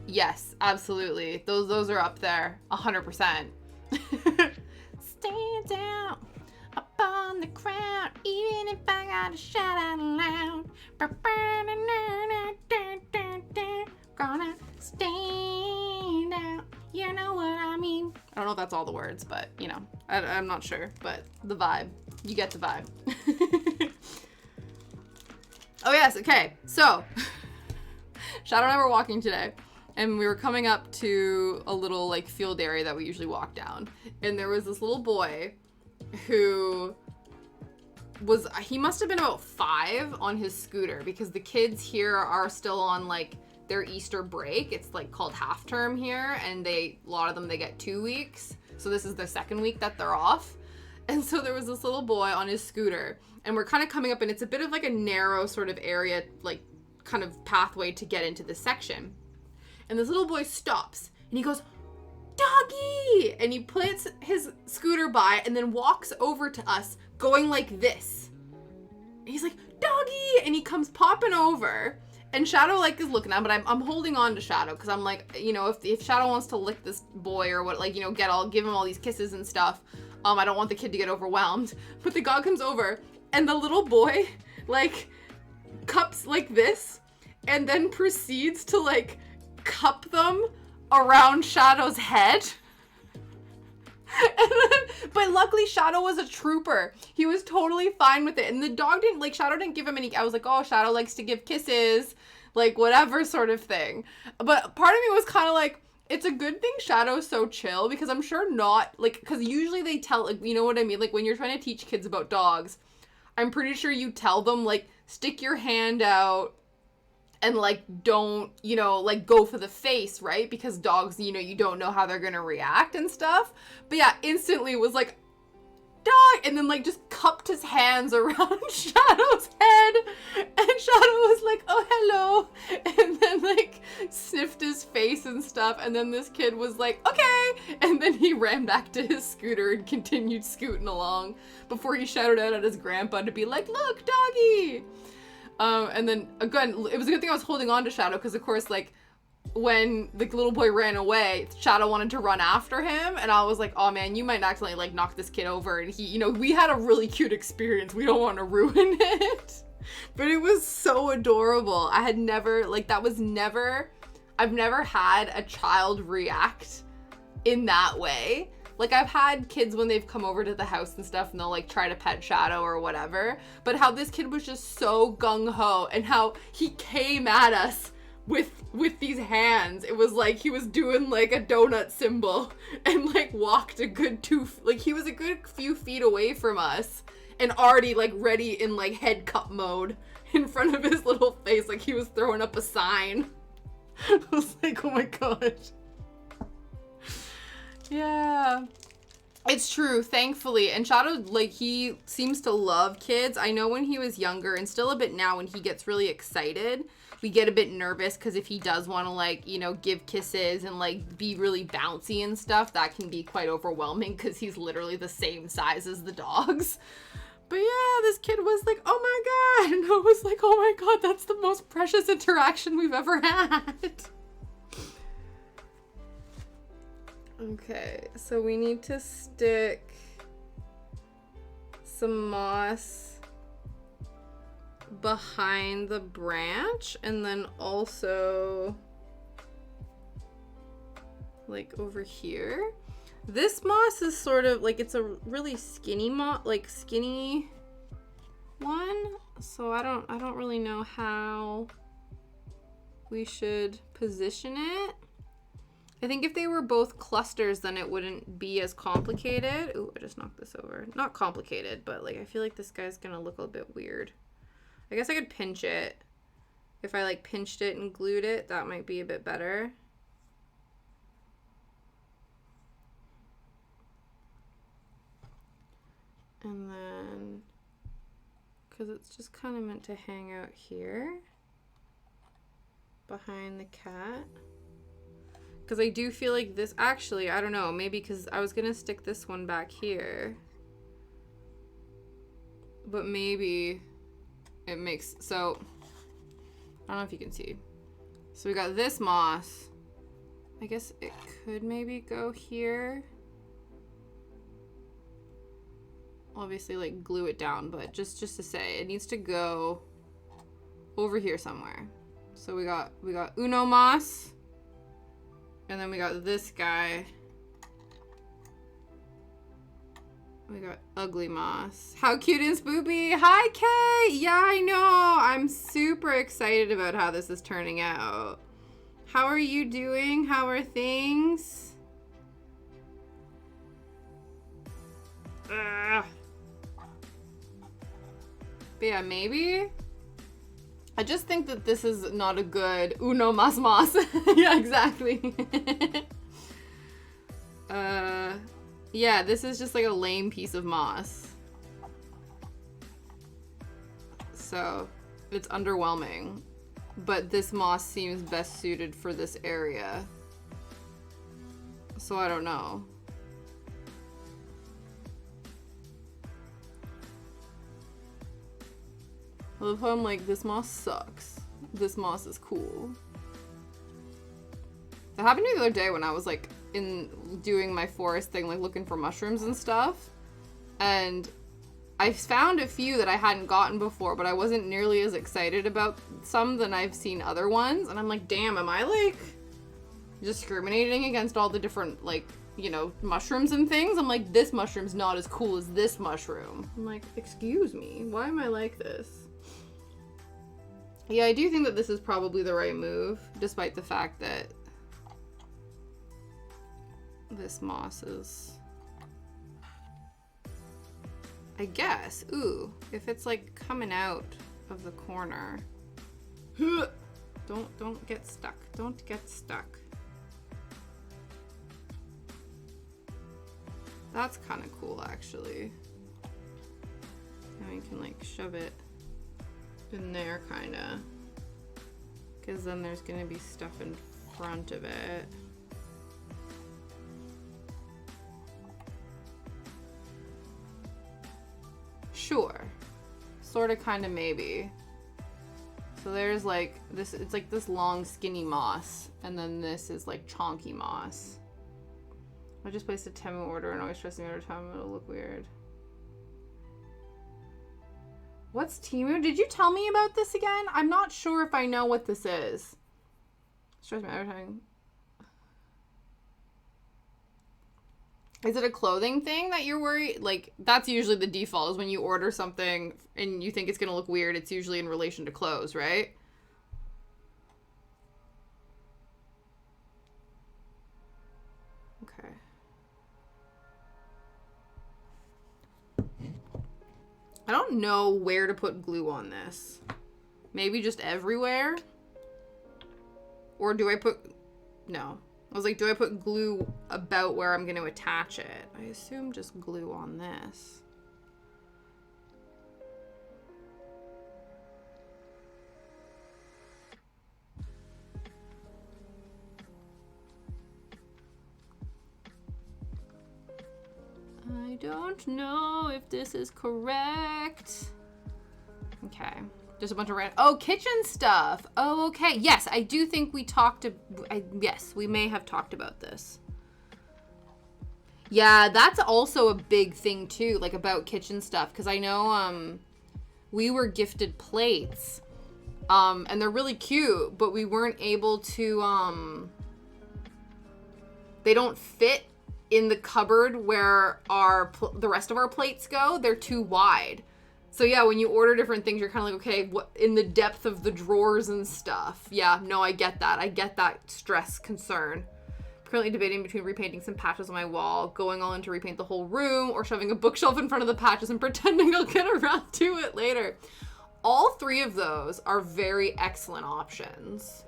Yes, absolutely. Those are up there. 100%. Stand down up on the crowd, even if I gotta shout out loud. Gonna stand out. You know what I mean? I don't know if that's all the words, but, you know, I'm not sure. But the vibe. You get the vibe. Oh, yes. Okay. So, Shadow and I were walking today, and we were coming up to a little, like, field area that we usually walk down. And there was this little boy who he must have been about 5 on his scooter, because the kids here are still on, like, their Easter break. It's, like, called half term here, and a lot of them, they get 2 weeks. So this is the second week that they're off. And so there was this little boy on his scooter, and we're kind of coming up, and it's a bit of, like, a narrow sort of area, like, kind of pathway to get into this section. And this little boy stops, and he goes, "Doggy!" And he puts his scooter by and then walks over to us going like this. And he's like, "Doggy!" And he comes popping over. And Shadow, like, is looking at him, but I'm holding on to Shadow, because I'm like, you know, if Shadow wants to lick this boy or what, like, you know, give him all these kisses and stuff, I don't want the kid to get overwhelmed. But the dog comes over, and the little boy, like, cups like this, and then proceeds to, like, cup them around Shadow's head. But luckily Shadow was a trooper. He was totally fine with it. And the dog didn't, like, Shadow didn't give him any, I was like, oh, Shadow likes to give kisses, like, whatever sort of thing. But part of me was kind of like, it's a good thing Shadow's so chill, because I'm sure not, like, because usually they tell, like, you know what I mean? Like, when you're trying to teach kids about dogs, I'm pretty sure you tell them, like, stick your hand out, and, like, don't, you know, like, go for the face, right? Because dogs, you know, you don't know how they're gonna react and stuff. But yeah, instantly was like, dog! And then, like, just cupped his hands around Shadow's head. And Shadow was like, oh, hello. And then, like, sniffed his face and stuff. And then this kid was like, okay. And then he ran back to his scooter and continued scooting along before he shouted out at his grandpa to be like, look, doggy! And then, again, it was a good thing I was holding on to Shadow, because, of course, like, when the little boy ran away, Shadow wanted to run after him, and I was like, oh, man, you might accidentally, like, knock this kid over, and he, you know, we had a really cute experience. We don't want to ruin it. But it was so adorable. I've never had a child react in that way. Like, I've had kids when they've come over to the house and stuff, and they'll, like, try to pet Shadow or whatever. But how this kid was just so gung-ho, and how he came at us with these hands. It was like he was doing, like, a donut symbol and, like, walked a good he was a good few feet away from us and already, like, ready in, like, head cup mode in front of his little face, like he was throwing up a sign. I was like, oh my gosh. Yeah. It's true, thankfully. And Shadow, like, he seems to love kids. I know when he was younger, and still a bit now, when he gets really excited, we get a bit nervous, because if he does want to, like, you know, give kisses and, like, be really bouncy and stuff, that can be quite overwhelming, because he's literally the same size as the dogs. But yeah, this kid was like, oh my god. And I was like, oh my god, that's the most precious interaction we've ever had. Okay, so we need to stick some moss behind the branch, and then also like over here. This moss is sort of like, it's a really skinny skinny one, so I don't really know how we should position it. I think if they were both clusters, then it wouldn't be as complicated. Ooh, I just knocked this over. Not complicated, but like I feel like this guy's gonna look a bit weird. I guess I could pinch it. If I like pinched it and glued it, that might be a bit better. And then, because it's just kind of meant to hang out here behind the cat. Because I do feel like this, actually, I don't know, maybe because I was going to stick this one back here. But maybe it makes, so, I don't know if you can see. So we got this moss. I guess it could maybe go here. Obviously, like, glue it down, but just to say, it needs to go over here somewhere. So we got Uno moss. And then we got this guy. We got Ugly Moss. How cute and spoopy. Hi, Kay. Yeah, I know. I'm super excited about how this is turning out. How are you doing? How are things? Ugh. But yeah, maybe. I just think that this is not a good Uno Mas Mas. Yeah, exactly. Yeah, this is just like a lame piece of moss. So, it's underwhelming. But this moss seems best suited for this area. So I don't know. I love how I'm like, this moss sucks. This moss is cool. That happened to me the other day when I was like in doing my forest thing, like looking for mushrooms and stuff. And I found a few that I hadn't gotten before, but I wasn't nearly as excited about some than I've seen other ones. And I'm like, damn, am I like discriminating against all the different like, you know, mushrooms and things? I'm like, this mushroom's not as cool as this mushroom. I'm like, excuse me, why am I like this? Yeah, I do think that this is probably the right move, despite the fact that this moss is, I guess, ooh, if it's like coming out of the corner. Don't get stuck. Don't get stuck. That's kind of cool, actually. Now you can like shove it in there, kind of, because then there's gonna be stuff in front of it. Sure, sort of, kind of, maybe. So there's like this, it's like this long skinny moss, and then this is like chonky moss. I just placed a Temu order and always stressing me every time it'll look weird. What's Temu? Did you tell me about this again? I'm not sure if I know what this is. Stress me every time. Is it a clothing thing that you're worried? Like, that's usually the default, is when you order something and you think it's going to look weird, it's usually in relation to clothes, right? Okay. I don't know where to put glue on this. Maybe just everywhere? Or do I put... No. I was like, do I put glue about where I'm going to attach it? I assume just glue on this. I don't know if this is correct. Okay. Just a bunch of random... Oh, kitchen stuff. Oh, okay. Yes, I do think we talked... Yes, we may have talked about this. Yeah, that's also a big thing, too, like, about kitchen stuff. Because I know we were gifted plates. And they're really cute, but we weren't able to... They don't fit in the cupboard where the rest of our plates go. They're too wide. So yeah, when you order different things, you're kind of like, okay, what in the depth of the drawers and stuff. Yeah, no, I get that. I get that stress concern. Currently debating between repainting some patches on my wall, going all in to repaint the whole room, or shoving a bookshelf in front of the patches and pretending I'll get around to it later. All three of those are very excellent options.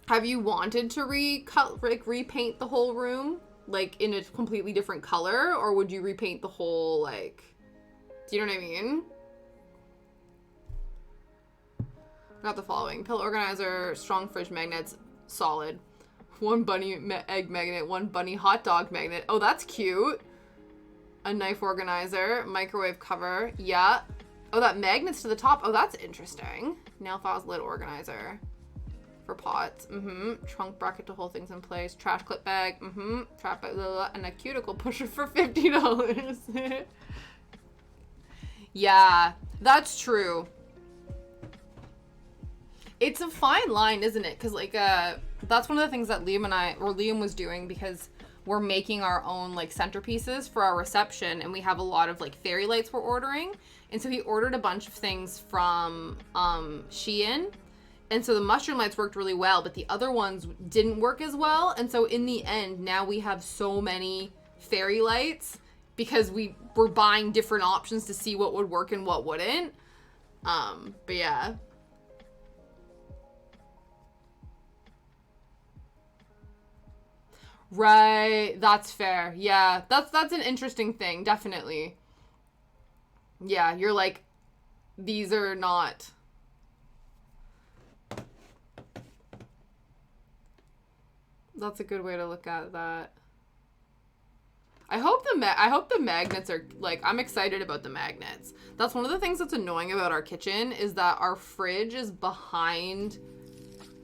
Have you wanted to repaint the whole room, like, in a completely different color, or would you repaint the whole, like... Do you know what I mean? Got the following. Pillow organizer, strong fridge magnets, solid. One bunny egg magnet, one bunny hot dog magnet. Oh, that's cute. A knife organizer, microwave cover. Yeah. Oh, that magnets to the top. Oh, that's interesting. Nail files lid organizer. For pots. Trunk bracket to hold things in place. Trash clip bag. Trap bag. And a cuticle pusher for $50. Yeah, that's true. It's a fine line, isn't it? Because, like, that's one of the things that Liam was doing, because we're making our own, like, centerpieces for our reception, and we have a lot of, like, fairy lights we're ordering. And so he ordered a bunch of things from Shein. And so the mushroom lights worked really well, but the other ones didn't work as well. And so in the end, now we have so many fairy lights, because we're buying different options to see what would work and what wouldn't. But yeah. Right, that's fair. Yeah, that's an interesting thing, definitely. Yeah, you're like, these are not... That's a good way to look at that. I hope the magnets are, like, I'm excited about the magnets. That's one of the things that's annoying about our kitchen, is that our fridge is behind,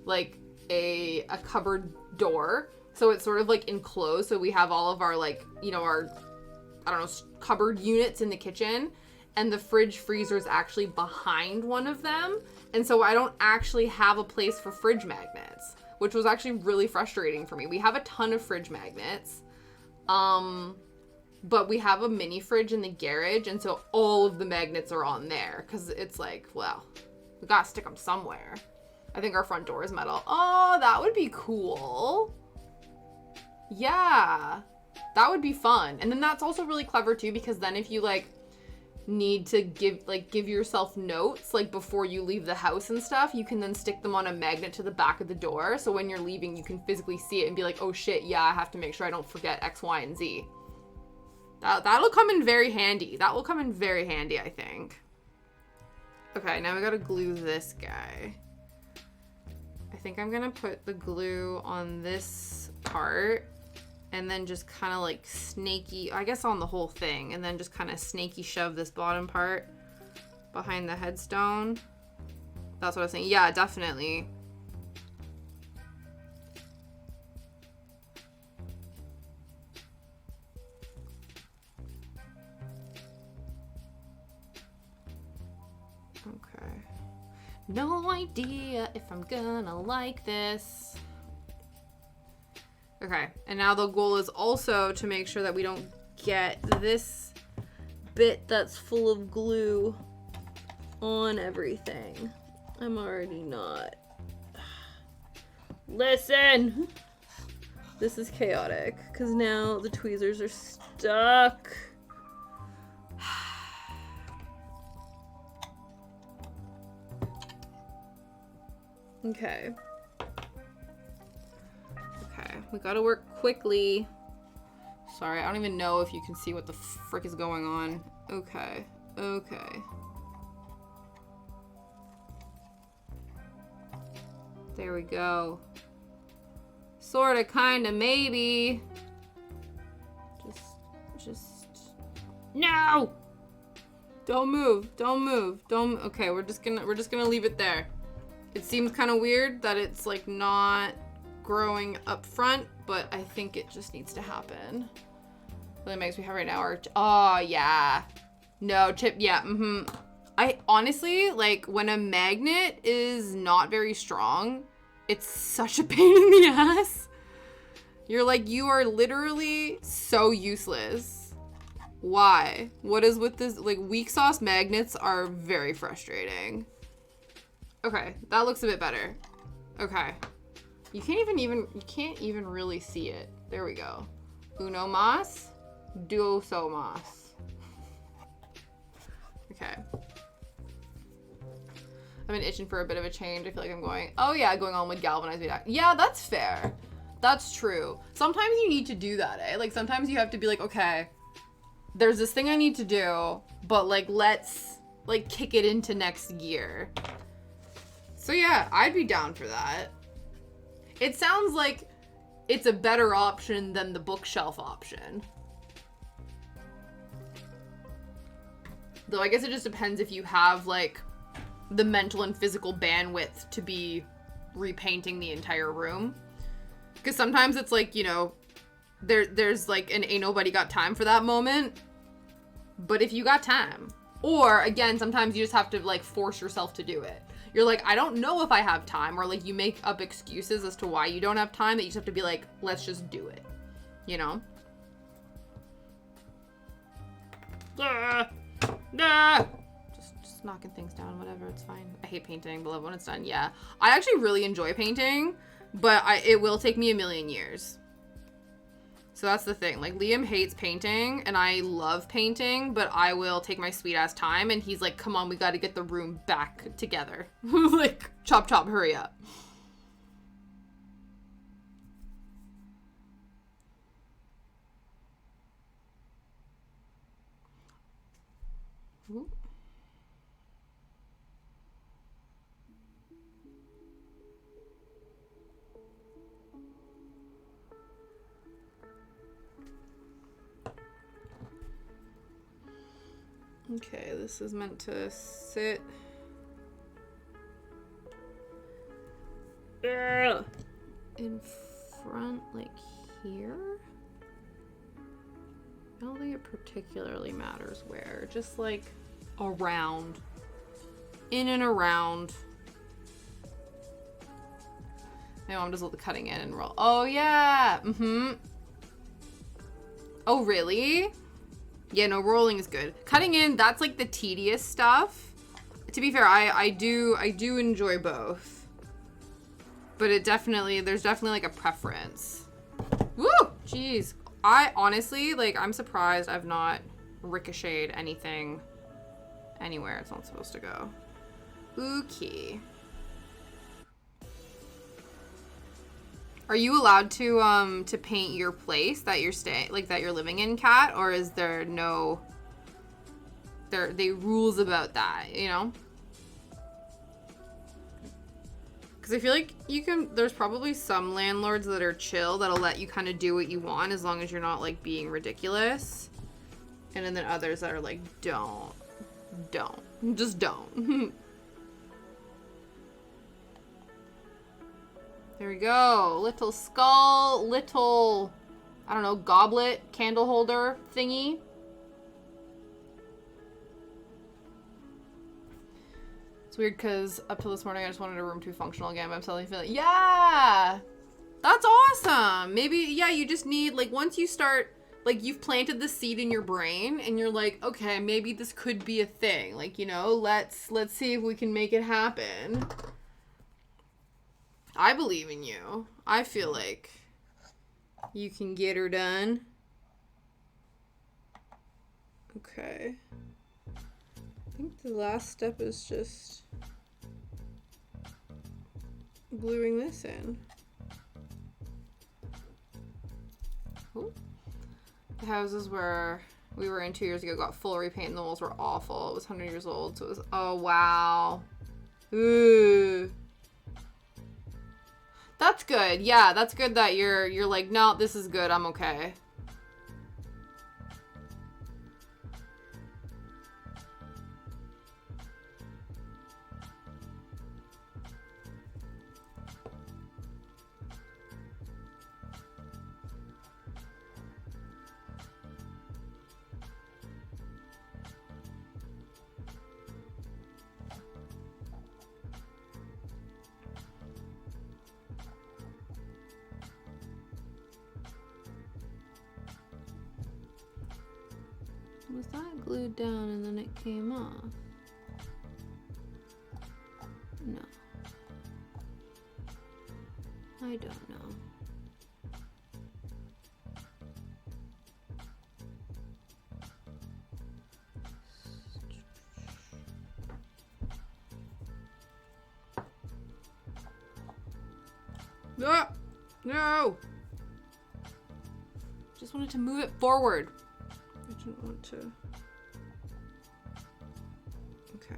like, a cupboard door. So it's sort of, like, enclosed. So we have all of our, like, you know, our, I don't know, cupboard units in the kitchen. And the fridge freezer is actually behind one of them. And so I don't actually have a place for fridge magnets, which was actually really frustrating for me. We have a ton of fridge magnets. But we have a mini fridge in the garage, and so all of the magnets are on there, because it's like, well, we gotta stick them somewhere. I think our front door is metal. Oh, that would be cool. Yeah, that would be fun. And then that's also really clever too, because then if you, like, need to give yourself notes, like, before you leave the house and stuff, you can then stick them on a magnet to the back of the door, so when you're leaving you can physically see it and be like, oh shit, yeah, I have to make sure I don't forget X, Y, and Z. That'll come in very handy. That will come in very handy, I think. Okay, now we gotta glue this guy. I think I'm gonna put the glue on this part, and then just kind of, like, snaky, I guess on the whole thing, and then just kind of snaky shove this bottom part behind the headstone. That's what I was saying. Yeah, definitely. Okay. No idea if I'm gonna like this. Okay, and now the goal is also to make sure that we don't get this bit that's full of glue on everything. I'm already not. Listen! This is chaotic, because now the tweezers are stuck. Okay. Okay, we gotta work quickly. Sorry, I don't even know if you can see what the frick is going on. Okay, okay. There we go. Sorta, kinda, maybe. Just... No! Don't move, don't move, don't... Okay, we're just gonna leave it there. It seems kind of weird that it's like not growing up front, but I think it just needs to happen. The magnets we have right now are, oh yeah. No, chip, yeah, I honestly, like, when a magnet is not very strong, it's such a pain in the ass. You're like, you are literally so useless. Why? What is with this? Like, weak sauce magnets are very frustrating. Okay, that looks a bit better. Okay. You can't even really see it. There we go. Uno más, dos más. Okay. I've been itching for a bit of a change. I feel like I'm going, oh yeah, going on with galvanized bead. Yeah, that's fair. That's true. Sometimes you need to do that, eh? Like, sometimes you have to be like, okay, there's this thing I need to do, but like, let's like kick it into next gear. So yeah, I'd be down for that. It sounds like it's a better option than the bookshelf option. Though I guess it just depends if you have like the mental and physical bandwidth to be repainting the entire room. Because sometimes it's like, you know, there's like an ain't nobody got time for that moment. But if you got time, or again, sometimes you just have to like force yourself to do it. You're like, I don't know if I have time, or like you make up excuses as to why you don't have time that you just have to be like, let's just do it, you know? Just knocking things down, whatever, it's fine. I hate painting, but love when it's done. Yeah, I actually really enjoy painting, but it will take me a million years. So that's the thing. Like, Liam hates painting, and I love painting, but I will take my sweet ass time, and he's like, come on, we gotta get the room back together. Like, chop chop, hurry up. Ooh. Okay, this is meant to sit in front, like here. I don't think it particularly matters where, just like around, in and around. My mom does all the cutting in and roll. Oh yeah, Oh really? Yeah, no, rolling is good. Cutting in, that's like the tedious stuff. To be fair, I do enjoy both. But there's definitely like a preference. Woo! Jeez. I honestly, like, I'm surprised I've not ricocheted anything anywhere it's not supposed to go. Okay. Are you allowed to paint your place that you're that you're living in, Kat, or is there no they rules about that, you know? Because I feel like there's probably some landlords that are chill that'll let you kind of do what you want as long as you're not like being ridiculous. And then others that are like, just don't. There we go. Little skull, little, I don't know, goblet, candle holder thingy. It's weird because up till this morning I just wanted a room to be functional again, but I'm suddenly feeling, yeah! That's awesome. Maybe, yeah, you just need, like, once you start, like, you've planted the seed in your brain and you're like, okay, maybe this could be a thing. Like, you know, let's see if we can make it happen. I believe in you. I feel like you can get her done. Okay. I think the last step is just gluing this in. Ooh. The houses where we were in 2 years ago got full repaint and the walls were awful. It was 100 years old, so it was, oh wow. Ooh. That's good. Yeah, that's good that you're like, no, this is good. I'm okay. Was that glued down and then it came off? No. I don't know. Ah, no! Just wanted to move it forward. I didn't want to. Okay.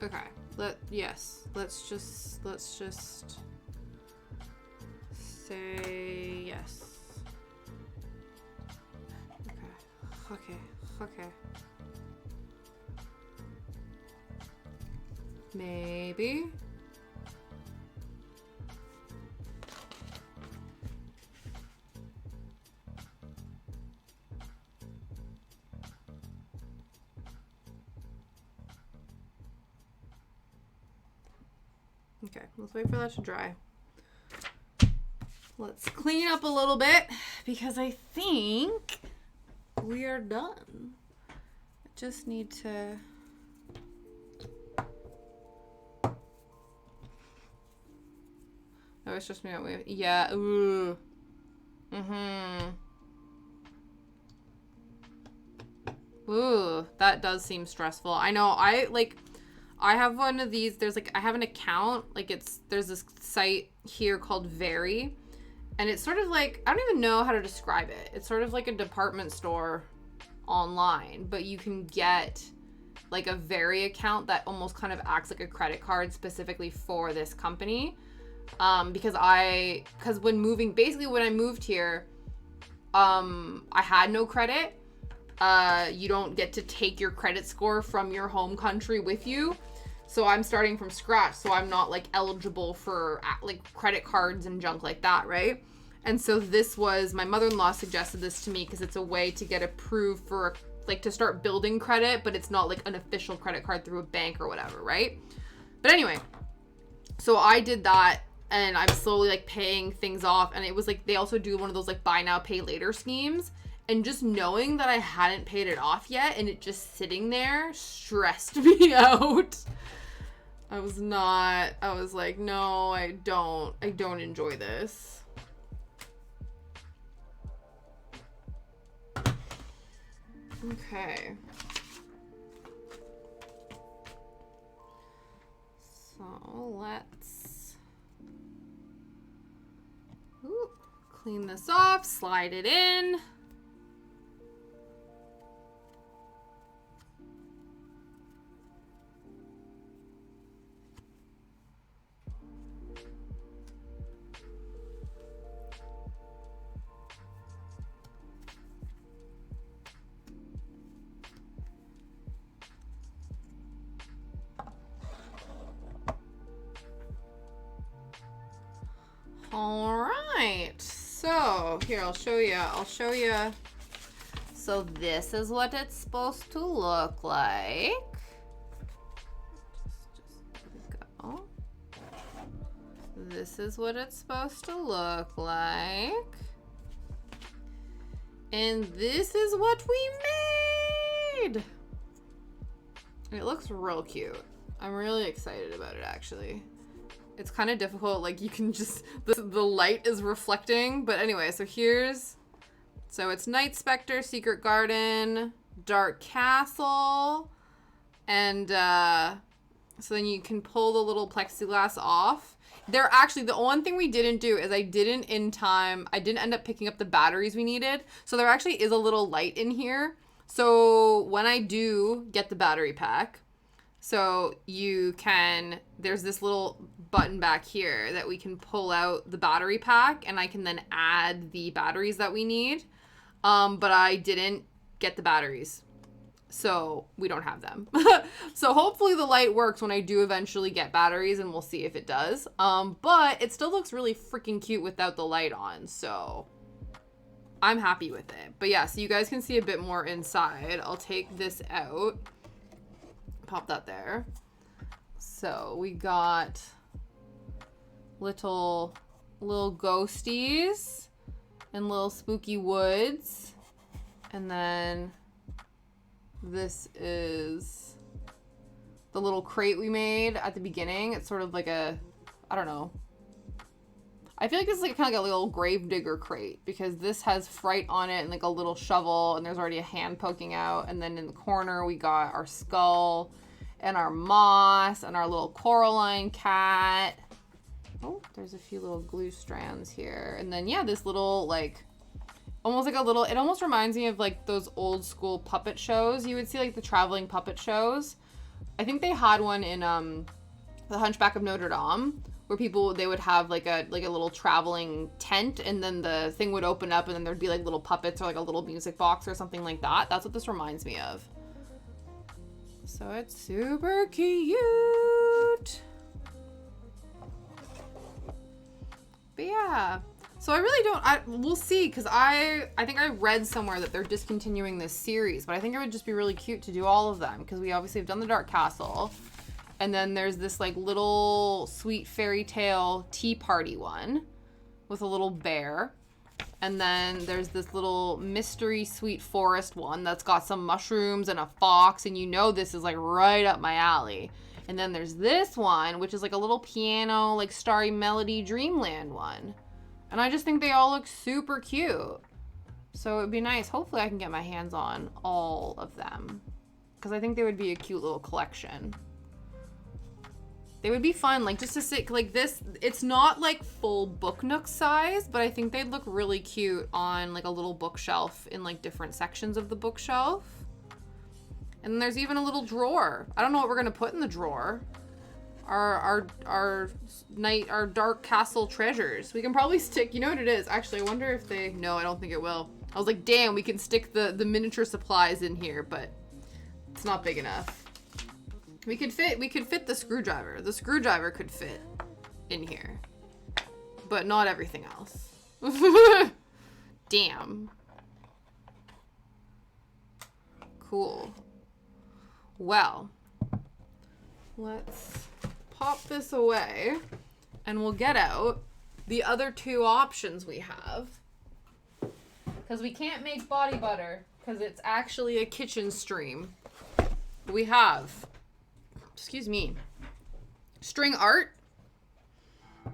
Okay. Let's just say yes. Okay. Maybe. Okay, let's wait for that to dry. Let's clean up a little bit because I think we are done. I just need to... Oh, it's just me. Yeah, ooh. Ooh, that does seem stressful. I know, I have one of these, I have an account, there's this site here called Very, and it's sort of like, I don't even know how to describe it. It's sort of like a department store online, but you can get like a Very account that almost kind of acts like a credit card specifically for this company. Because when I moved here, I had no credit. You don't get to take your credit score from your home country with you. So I'm starting from scratch. So I'm not like eligible for like credit cards and junk like that, right? And so my mother-in-law suggested this to me because it's a way to get approved for like to start building credit, but it's not like an official credit card through a bank or whatever, right? But anyway, so I did that and I'm slowly like paying things off. And it was like, they also do one of those like buy now, pay later schemes. And just knowing that I hadn't paid it off yet and it just sitting there stressed me out. I was like, no, I don't enjoy this. Okay. So let's clean this off, slide it in. All right, so here, I'll show you. So this is what it's supposed to look like. Just go. this is what it's supposed to look like. And this is what we made. It looks real cute. I'm really excited about it, actually. It's kind of difficult, like you can just, the light is reflecting. But anyway, so it's Night Spectre, Secret Garden, Dark Castle, and so then you can pull the little plexiglass off. They're actually, the one thing we didn't do is I didn't end up picking up the batteries we needed. So there actually is a little light in here. So when I do get the battery pack, so there's this little button back here that we can pull out the battery pack, and I can then add the batteries that we need. But I didn't get the batteries, so we don't have them. So hopefully the light works when I do eventually get batteries, and we'll see if it does. But it still looks really freaking cute without the light on, so I'm happy with it. But yeah, so you guys can see a bit more inside. I'll take this out. Pop that there. So we got little ghosties and little spooky woods. And then this is the little crate we made at the beginning. It's sort of like I don't know. I feel like this is like kind of like a little grave digger crate, because this has Fright on it and like a little shovel, and there's already a hand poking out. And then in the corner we got our skull and our moss and our little Coraline cat. Oh, there's a few little glue strands here. And then yeah, this little like almost like it almost reminds me of like those old school puppet shows. You would see like the traveling puppet shows. I think they had one in The Hunchback of Notre Dame, where they would have like a little traveling tent, and then the thing would open up, and then there'd be like little puppets or like a little music box or something like that. That's what this reminds me of. So it's super cute. But yeah. So I really we'll see, because I think I read somewhere that they're discontinuing this series, but I think it would just be really cute to do all of them, because we obviously have done the Dark Castle. And then there's this like little sweet fairy tale tea party one with a little bear. And then there's this little mystery sweet forest one that's got some mushrooms and a fox. And you know this is like right up my alley. And then there's this one, which is like a little piano, like Starry Melody Dreamland one. And I just think they all look super cute. So it would be nice. Hopefully I can get my hands on all of them, because I think they would be a cute little collection. They would be fun, like just to sit like this. It's not like full book nook size, but I think they'd look really cute on like a little bookshelf in like different sections of the bookshelf. And there's even a little drawer. I don't know what we're gonna put in the drawer. Our Dark Castle treasures. We can probably stick, you know what it is? Actually, I wonder if no, I don't think it will. I was like, damn, we can stick the miniature supplies in here, but it's not big enough. We could fit the screwdriver. The screwdriver could fit in here, but not everything else. Damn. Cool. Well, let's pop this away, and we'll get out the other two options we have, because we can't make body butter because it's actually a kitchen stream. We have, excuse me, string art.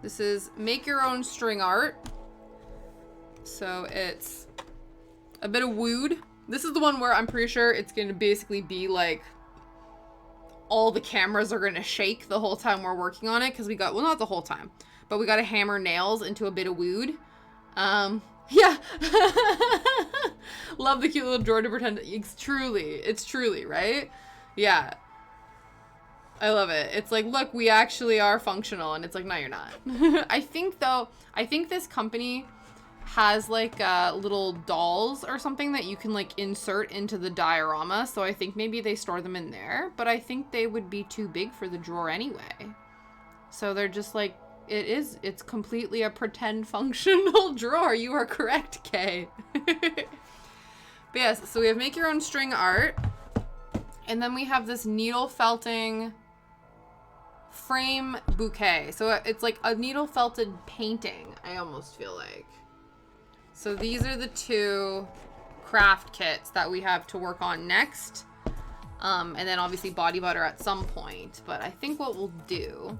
This is make your own string art. So it's a bit of wood. This is the one where I'm pretty sure it's going to basically be like all the cameras are going to shake the whole time we're working on it, because we got, well, not the whole time, but we got to hammer nails into a bit of wood. Yeah. Love the cute little drawer to pretend. It's truly, right? Yeah. I love it. It's like, look, we actually are functional. And it's like, no, you're not. I think this company has like little dolls or something that you can like insert into the diorama. So I think maybe they store them in there, but I think they would be too big for the drawer anyway. So they're just like, it's completely a pretend functional drawer. You are correct, Kay. But yes, so we have make your own string art. And then we have this needle felting frame bouquet. So it's like a needle felted painting, I almost feel like. So these are the 2 craft kits that we have to work on next. And then obviously body butter at some point. But I think what we'll do,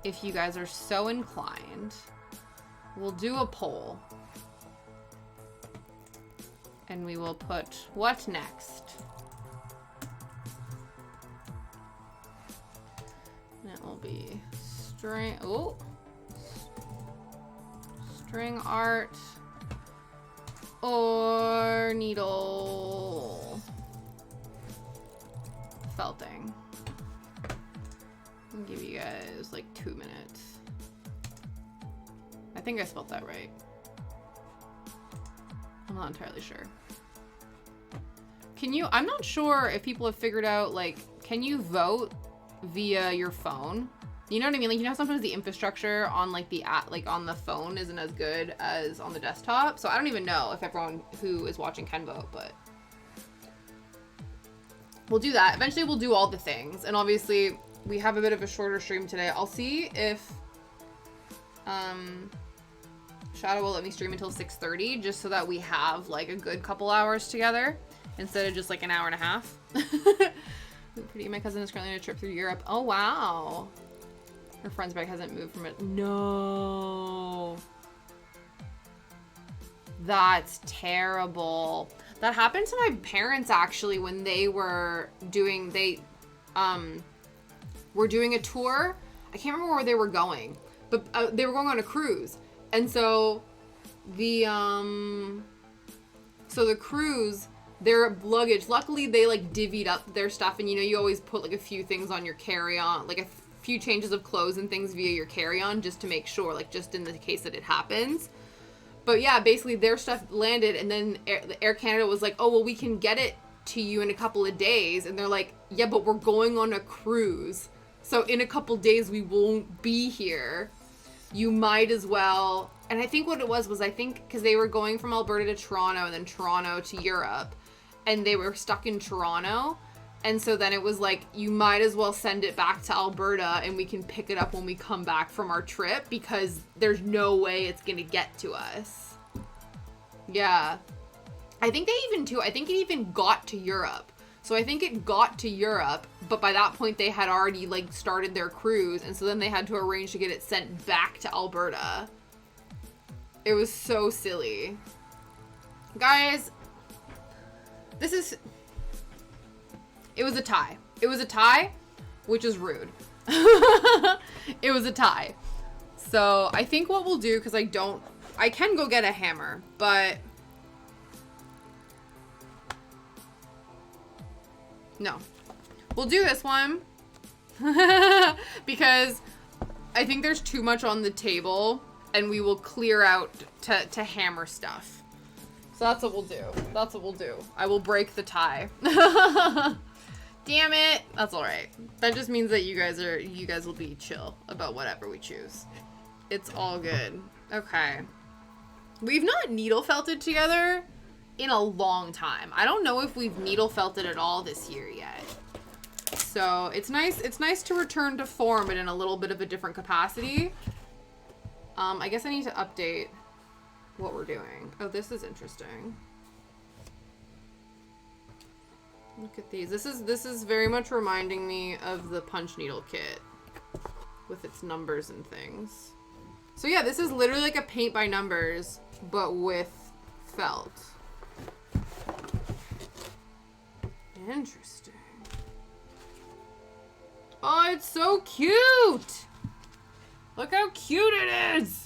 if you guys are so inclined, we'll do a poll. And we will put what next? And it will be string art or needle felting. I'll give you guys like 2 minutes. I think I spelled that right. I'm not entirely sure. I'm not sure if people have figured out, like, can you vote via your phone? You know what I mean? Like, you know, sometimes the infrastructure on like the app, like on the phone isn't as good as on the desktop. So I don't even know if everyone who is watching can vote, but we'll do that. Eventually we'll do all the things. And obviously we have a bit of a shorter stream today. I'll see if Shadow will let me stream until 6:30, just so that we have like a good couple hours together instead of just like an hour and a half. Pretty. My cousin is currently on a trip through Europe. Oh wow. Her friend's bag hasn't moved from it. No. That's terrible. That happened to my parents actually when they were doing were doing a tour. I can't remember where they were going, but they were going on a cruise. And so the cruise, their luggage, luckily they like divvied up their stuff, and you know, you always put like a few things on your carry-on, like a few changes of clothes and things via your carry-on just to make sure, like just in the case that it happens. But yeah, basically their stuff landed, and then Air Canada was like, oh, well, we can get it to you in a couple of days. And they're like, yeah, but we're going on a cruise. So in a couple days we won't be here. You might as well. And I think what it was I think because they were going from Alberta to Toronto and then Toronto to Europe, and they were stuck in Toronto. And so then it was like, you might as well send it back to Alberta and we can pick it up when we come back from our trip, because there's no way it's going to get to us. Yeah. I think it even got to Europe. So I think it got to Europe, but by that point they had already like started their cruise, and so then they had to arrange to get it sent back to Alberta. It was so silly. Guys, it was a tie. It was a tie, which is rude. It was a tie. So I think what we'll do, because I can go get a hammer, but no. We'll do this one because I think there's too much on the table, and we will clear out to hammer stuff. So that's what we'll do. That's what we'll do. I will break the tie. Damn it. That's all right. That just means that you guys will be chill about whatever we choose. It's all good. Okay. We've not needle felted together in a long time. I don't know if we've needle felted at all this year yet. So it's nice to return to form, but in a little bit of a different capacity. I guess I need to update what we're doing. Oh, this is interesting. Look at these. This is very much reminding me of the punch needle kit with its numbers and things. So yeah, this is literally like a paint by numbers, but with felt. Interesting. Oh, it's so cute! Look how cute it is!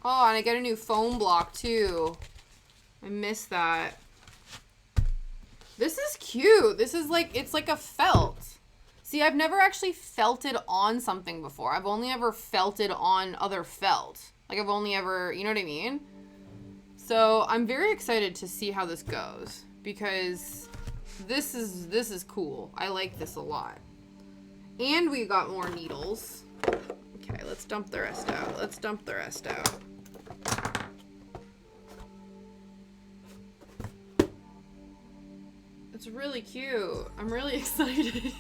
Oh, and I get a new foam block too. I miss that. This is cute. This is like, it's like a felt. See, I've never actually felted on something before. I've only ever felted on other felt. Like I've only ever, you know what I mean? So I'm very excited to see how this goes, because this is cool. I like this a lot. And we got more needles. Okay, let's dump the rest out. Let's dump the rest out. It's really cute. I'm really excited.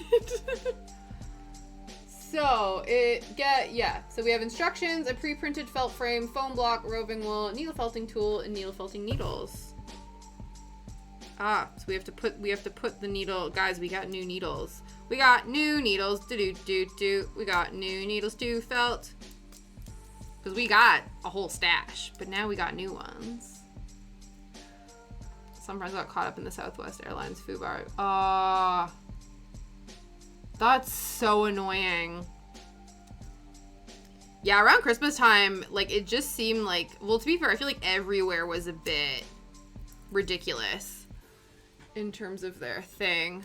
So so we have instructions, a pre-printed felt frame, foam block, roving wool, needle felting tool, and needle felting needles. So we have to put the needle, guys, we got new needles. We got new needles, we got new needles to felt. Because we got a whole stash, but now we got new ones. Some friends got caught up in the Southwest Airlines food bar. That's so annoying. Yeah, around Christmas time, like, it just seemed like, well, to be fair, I feel like everywhere was a bit ridiculous in terms of their thing.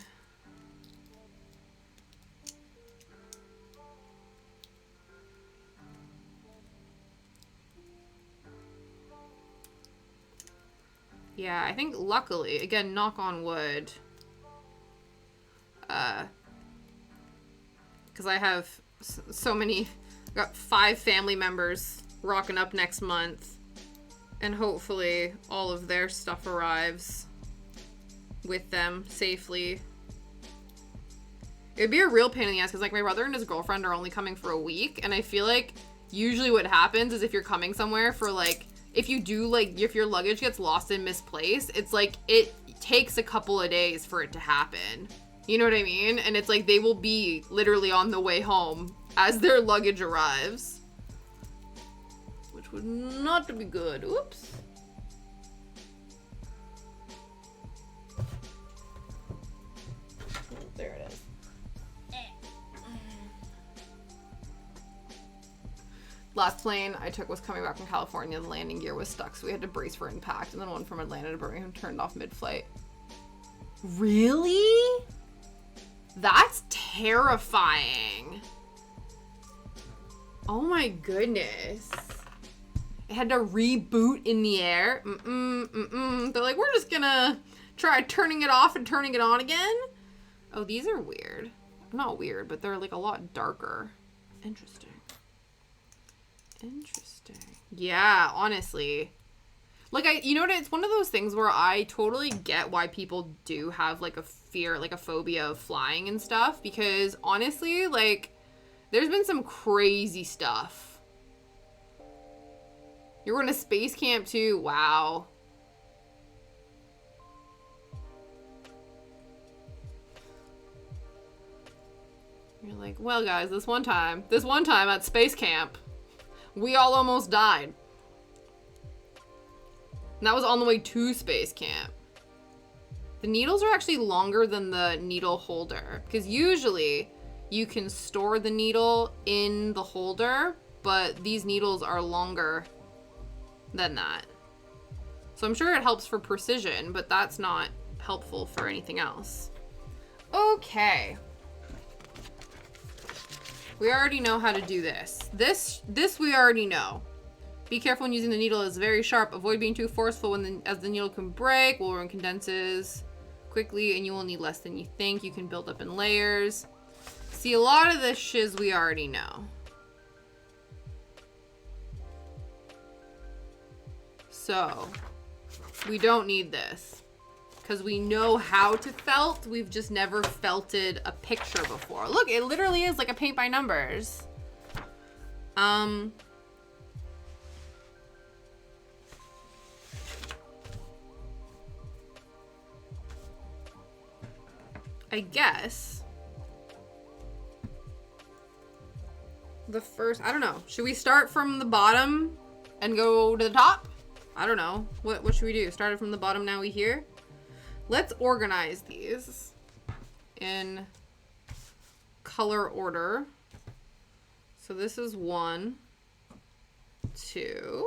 Yeah, I think luckily, again, knock on wood, because I have so many, got 5 family members rocking up next month, and hopefully all of their stuff arrives with them safely. It'd be a real pain in the ass, because like my brother and his girlfriend are only coming for a week, and I feel like usually what happens is if you're coming somewhere for like, if your luggage gets lost and misplaced, it's like it takes a couple of days for it to happen. You know what I mean? And it's like they will be literally on the way home as their luggage arrives. Which would not be good. Oops. There it is. Last plane I took was coming back from California. The landing gear was stuck, so we had to brace for impact. And then one from Atlanta to Birmingham turned off mid-flight. Really? That's terrifying. Oh my goodness. It had to reboot in the air. They're like, we're just gonna try turning it off and turning it on again. Oh, these are weird. Not weird, but they're like a lot darker. Interesting. Yeah, honestly. Like, you know what, it's one of those things where I totally get why people do have, like, a fear, like, a phobia of flying and stuff, because, honestly, like, there's been some crazy stuff. You're going to space camp, too? Wow. You're like, well, guys, this one time at space camp, we all almost died. And that was on the way to space camp. The needles are actually longer than the needle holder, because usually you can store the needle in the holder, but these needles are longer than that. So I'm sure it helps for precision, but that's not helpful for anything else. Okay. We already know how to do this. This we already know. Be careful when using the needle. It's very sharp. Avoid being too forceful as the needle can break. Wool and condenses quickly, and you will need less than you think. You can build up in layers. See, a lot of this shiz we already know. So, we don't need this. Because we know how to felt. We've just never felted a picture before. Look, it literally is like a paint by numbers. I guess the first, I don't know. Should we start from the bottom and go to the top? I don't know. What should we do? Started from the bottom, now we here? Let's organize these in color order. So this is 1, 2.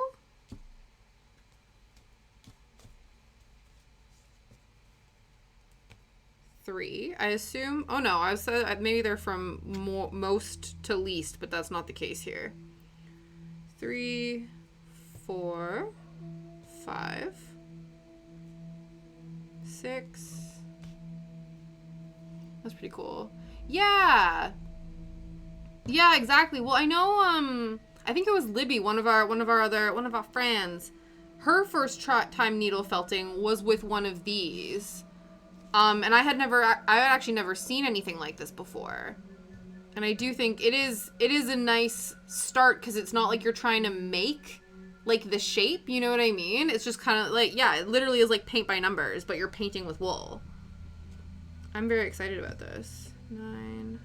3. I assume. Oh no, I said maybe they're from most to least, but that's not the case here. 3, 4, 5, 6. That's pretty cool. Yeah. Yeah, exactly. Well, I know. I think it was Libby, one of our friends. Her first time needle felting was with one of these. And I had actually never seen anything like this before. And I do think it is a nice start because it's not like you're trying to make like the shape, you know what I mean? It's just kind of like, yeah, it literally is like paint by numbers, but you're painting with wool. I'm very excited about this. 9,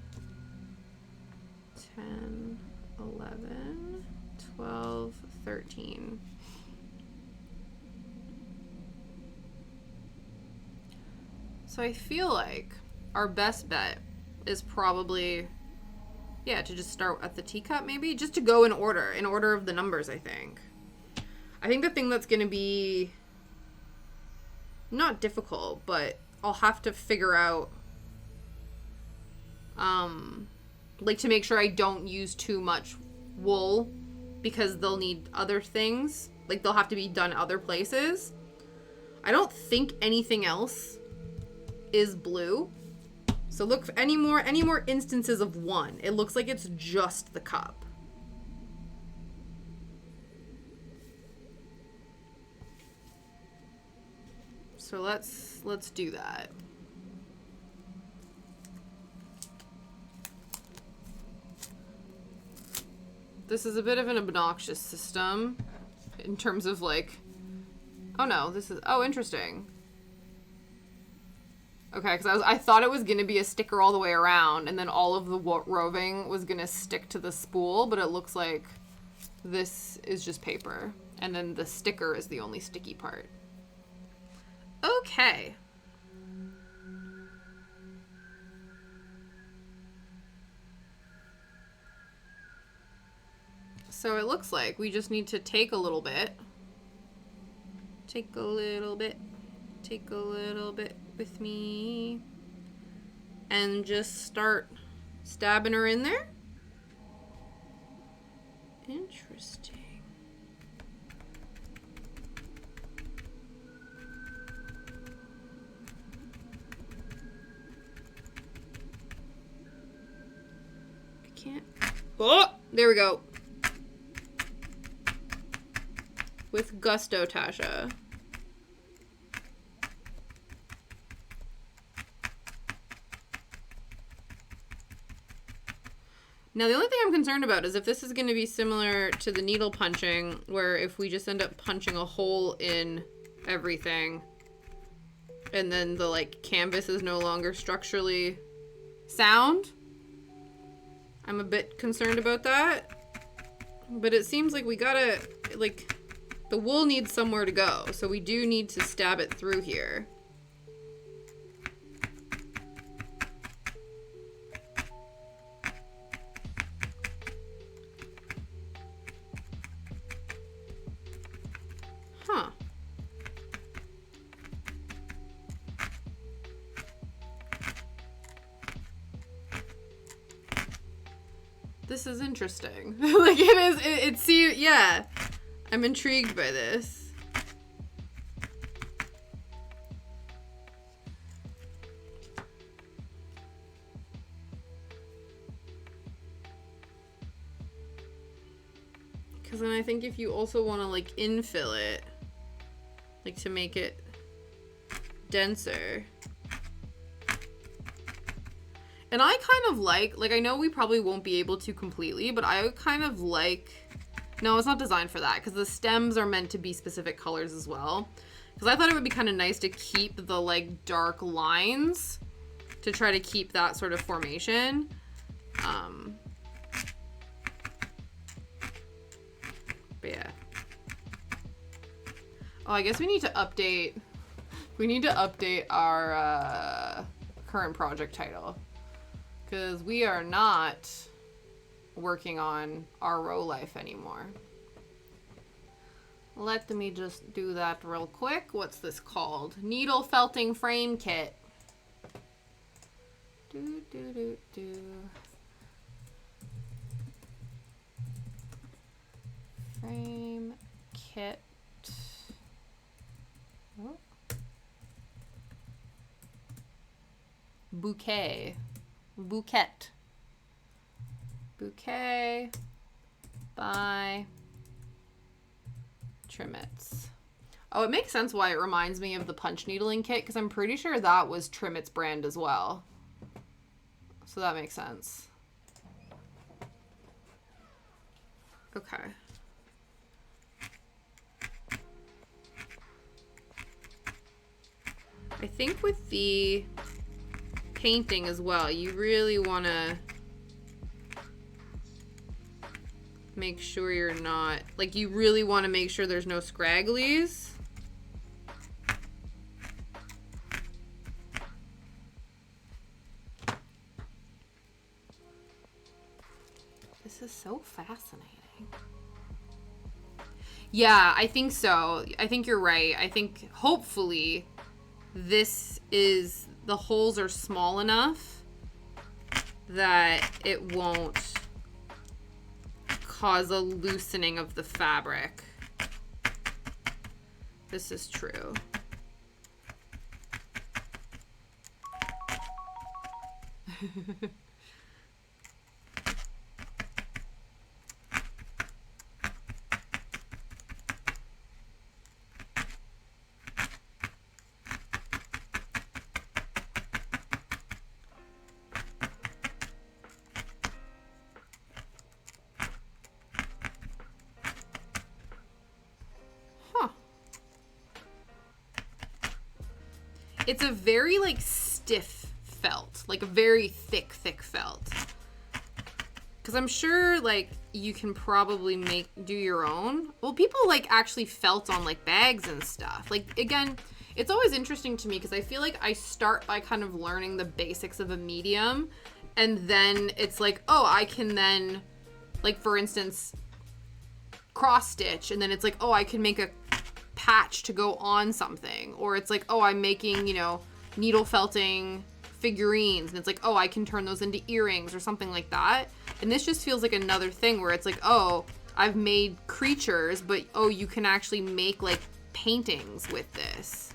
10, 11, 12, 13. So I feel like our best bet is probably, yeah, to just start at the teacup maybe, just to go in order of the numbers, I think. I think the thing that's going to be not difficult, but I'll have to figure out, like to make sure I don't use too much wool because they'll need other things. Like they'll have to be done other places. I don't think anything else is blue. So look for any more instances of one. It looks like it's just the cup. So let's do that. This is a bit of an obnoxious system in terms of like, oh no, oh, interesting. Okay, because I thought it was going to be a sticker all the way around, and then all of the roving was going to stick to the spool, but it looks like this is just paper, and then the sticker is the only sticky part. Okay. So it looks like we just need to take a little bit. Take a little bit with me and just start stabbing her in there. Interesting. I can't. Oh, there we go. With gusto, Tasha. Now, the only thing I'm concerned about is if this is going to be similar to the needle punching, where if we just end up punching a hole in everything, and then the, like, canvas is no longer structurally sound. I'm a bit concerned about that. But it seems like we gotta, like, the wool needs somewhere to go, so we do need to stab it through here. Huh. This is interesting. Like it's yeah. I'm intrigued by this. Because then I think if you also want to like infill it, like to make it denser. And I kind of like I know we probably won't be able to completely, but I kind of like, no, it's not designed for that because the stems are meant to be specific colors as well. Because I thought it would be kind of nice to keep the like dark lines to try to keep that sort of formation. But yeah. Oh, I guess we need to update our current project title. Because we are not working on our Rolife anymore. Let me just do that real quick. What's this called? Needle felting frame kit. Frame kit. Oh. Bouquet by Timits. Oh, it makes sense why it reminds me of the punch needling kit, because I'm pretty sure that was Timits brand as well. So that makes sense. Okay. I think with the painting as well, you really want to make sure you're not, like, you really want to make sure there's no scragglies. This is so fascinating. Yeah, I think so. I think you're right. I think hopefully this is, the holes are small enough that it won't cause a loosening of the fabric. This is true. It's a very, like, stiff felt. Like, a very thick felt. Because I'm sure, like, you can probably do your own. Well, people, like, actually felt on, like, bags and stuff. Like, again, it's always interesting to me because I feel like I start by kind of learning the basics of a medium. And then it's like, oh, I can then, like, for instance, cross stitch. And then it's like, oh, I can make a patch to go on something. Or it's like, oh, I'm making, you know, needle felting figurines, and it's like, oh, I can turn those into earrings or something like that. And this just feels like another thing where it's like, oh, I've made creatures, but oh, you can actually make, like, paintings with this.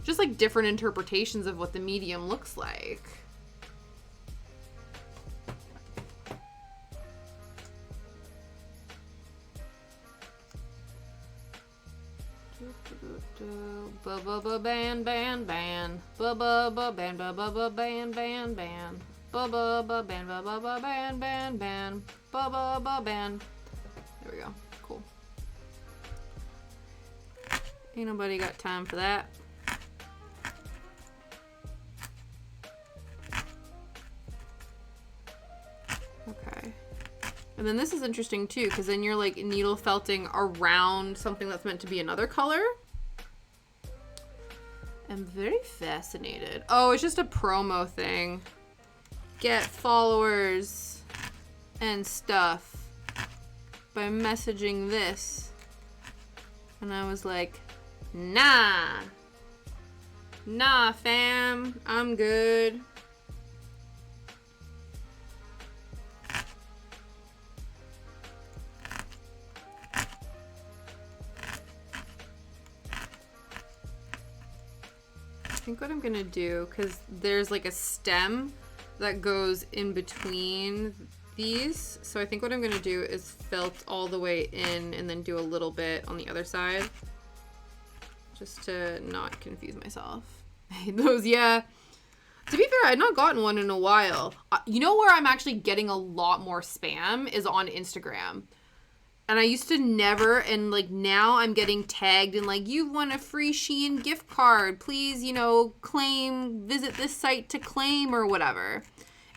Just, like, different interpretations of what the medium looks like. Ba ba ba ban ban ban. Ba ba ba ban ba ba ba ban ban ban. Ba ba ba ban ba ba ba ban ban ban. Ba ba ba ban. There we go. Cool. Ain't nobody got time for that. Okay. And then this is interesting too, because then you're, like, needle felting around something that's meant to be another color. I'm very fascinated. Oh, it's just a promo thing. Get followers and stuff by messaging this. And I was like, nah. Nah, fam. I'm good. I think what I'm gonna do, because there's, like, a stem that goes in between these, so I think what I'm gonna do is felt all the way in and then do a little bit on the other side, just to not confuse myself. Those, yeah. To be fair, I've not gotten one in a while. You know where I'm actually getting a lot more spam is on Instagram. And I used to never, and, like, now I'm getting tagged and, like, you've won a free Shein gift card. Please, you know, visit this site to claim or whatever.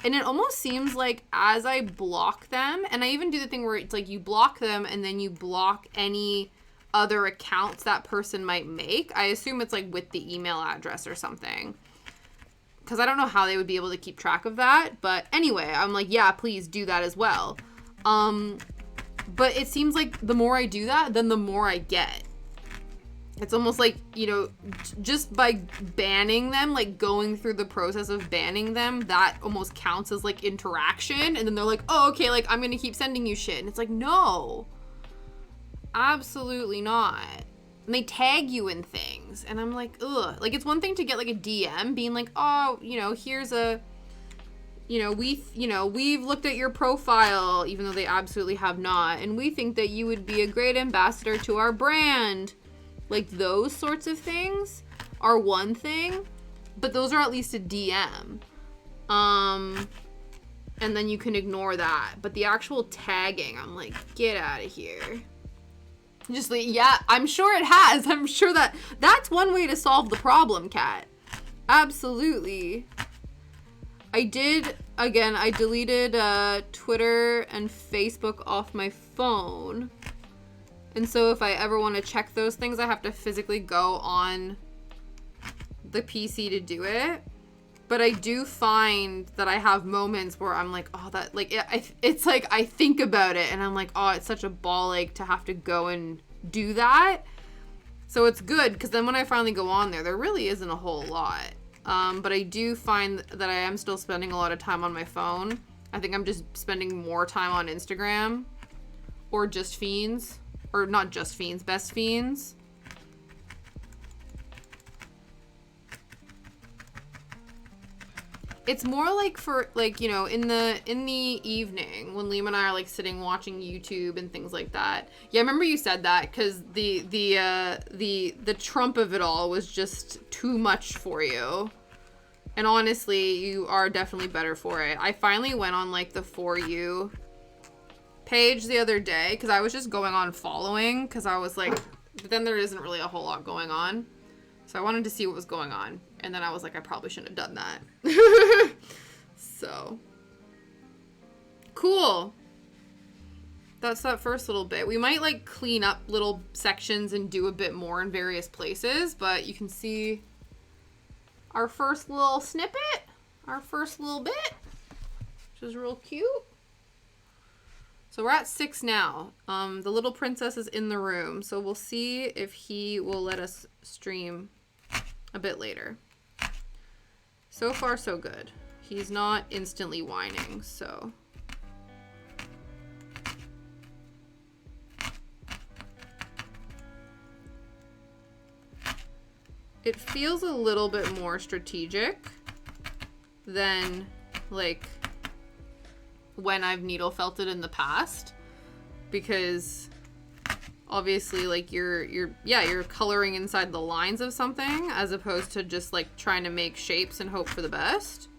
And it almost seems like as I block them, and I even do the thing where it's like you block them and then you block any other accounts that person might make. I assume it's, like, with the email address or something. Because I don't know how they would be able to keep track of that. But anyway, I'm like, yeah, please do that as well. But it seems like the more I do that, then the more I get. It's almost like, you know, just by banning them, like, going through the process of banning them, that almost counts as, like, interaction. And then they're like, oh, okay, like, I'm going to keep sending you shit. And it's like, no. Absolutely not. And they tag you in things. And I'm like, ugh. Like, it's one thing to get, like, a DM being like, oh, you know, here's a... we've looked at your profile, even though they absolutely have not, and we think that you would be a great ambassador to our brand. Like those sorts of things are one thing, but those are at least a DM. And then you can ignore that. But the actual tagging, I'm like, get out of here. Just like, yeah, I'm sure it has. I'm sure that's one way to solve the problem, Kat. Absolutely. I deleted Twitter and Facebook off my phone. And so if I ever want to check those things, I have to physically go on the PC to do it. But I do find that I have moments where I'm like, oh, that, like, it's like I think about it and I'm like, oh, it's such a ball ache to have to go and do that. So it's good because then when I finally go on there really isn't a whole lot. But I do find that I am still spending a lot of time on my phone. I think I'm just spending more time on Instagram or Just Fiends. Or not Just Fiends, Best Fiends. It's more like for, like, you know, in the evening when Liam and I are like sitting watching YouTube and things like that. Yeah, I remember you said that because the Trump of it all was just too much for you. And honestly, you are definitely better for it. I finally went on like the For You page the other day because I was just going on following because I was like, but then there isn't really a whole lot going on. So I wanted to see what was going on. And then I was like, I probably shouldn't have done that. So. Cool. That's that first little bit. We might like clean up little sections and do a bit more in various places. But you can see our first little snippet. Our first little bit. Which is real cute. So we're at 6 now. The little princess is in the room. So we'll see if he will let us stream a bit later. So far, so good. He's not instantly whining, so. It feels a little bit more strategic than, like, when I've needle felted in the past, because obviously, like, you're coloring inside the lines of something as opposed to just like trying to make shapes and hope for the best.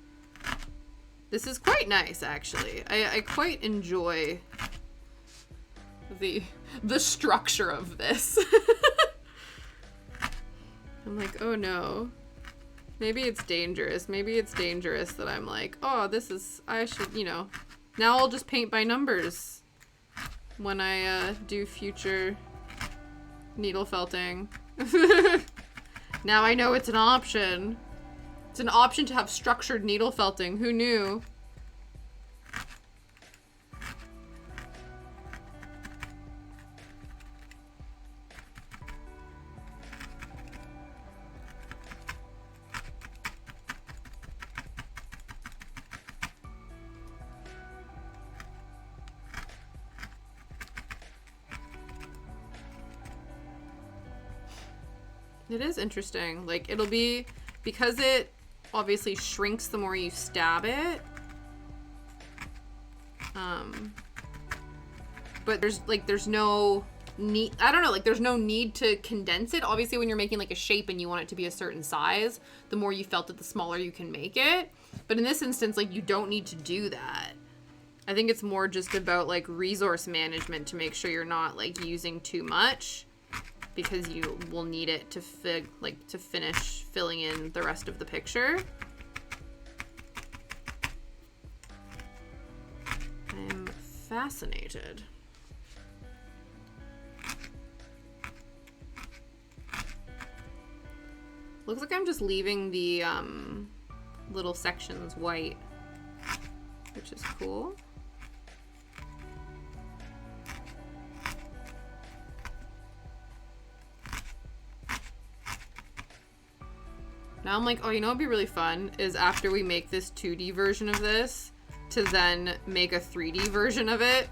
This is quite nice, actually. I quite enjoy the structure of this. I'm like, oh no. Maybe it's dangerous. Maybe it's dangerous that I'm like, oh, I should, you know, now I'll just paint by numbers when I do future needle felting. Now I know it's an option. It's an option to have structured needle felting. Who knew? It is interesting. Like, it'll be, because it obviously shrinks the more you stab it. But there's no need, I don't know, like there's no need to condense it. Obviously when you're making like a shape and you want it to be a certain size, the more you felt it, the smaller you can make it. But in this instance, like, you don't need to do that. I think it's more just about like resource management to make sure you're not like using too much, because you will need it to finish filling in the rest of the picture. I am fascinated. Looks like I'm just leaving the little sections white, which is cool. Now I'm like, oh, you know what'd be really fun is after we make this 2D version of this, to then make a 3D version of it.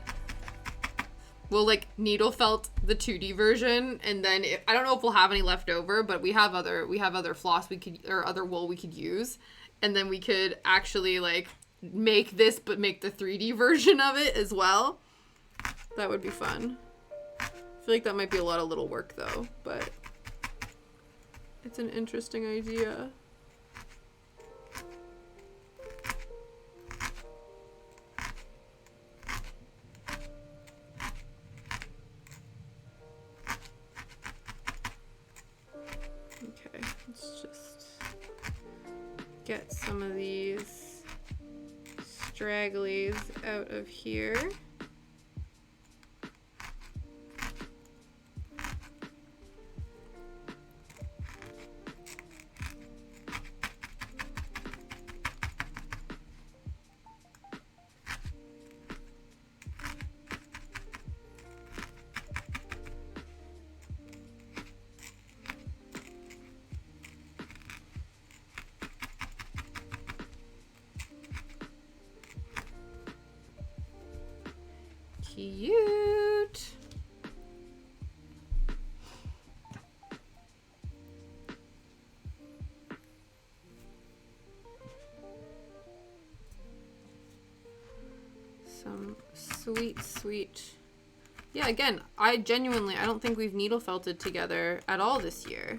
We'll like needle felt the 2D version, and then I don't know if we'll have any left over, but we have other floss we could, or other wool we could use, and then we could actually like make this but make the 3D version of it as well. That would be fun. I feel like that might be a lot of little work though, but It's an interesting idea. Okay, let's just get some of these stragglies out of here. Cute. Some sweet, sweet. Yeah, again, I don't think we've needle felted together at all this year.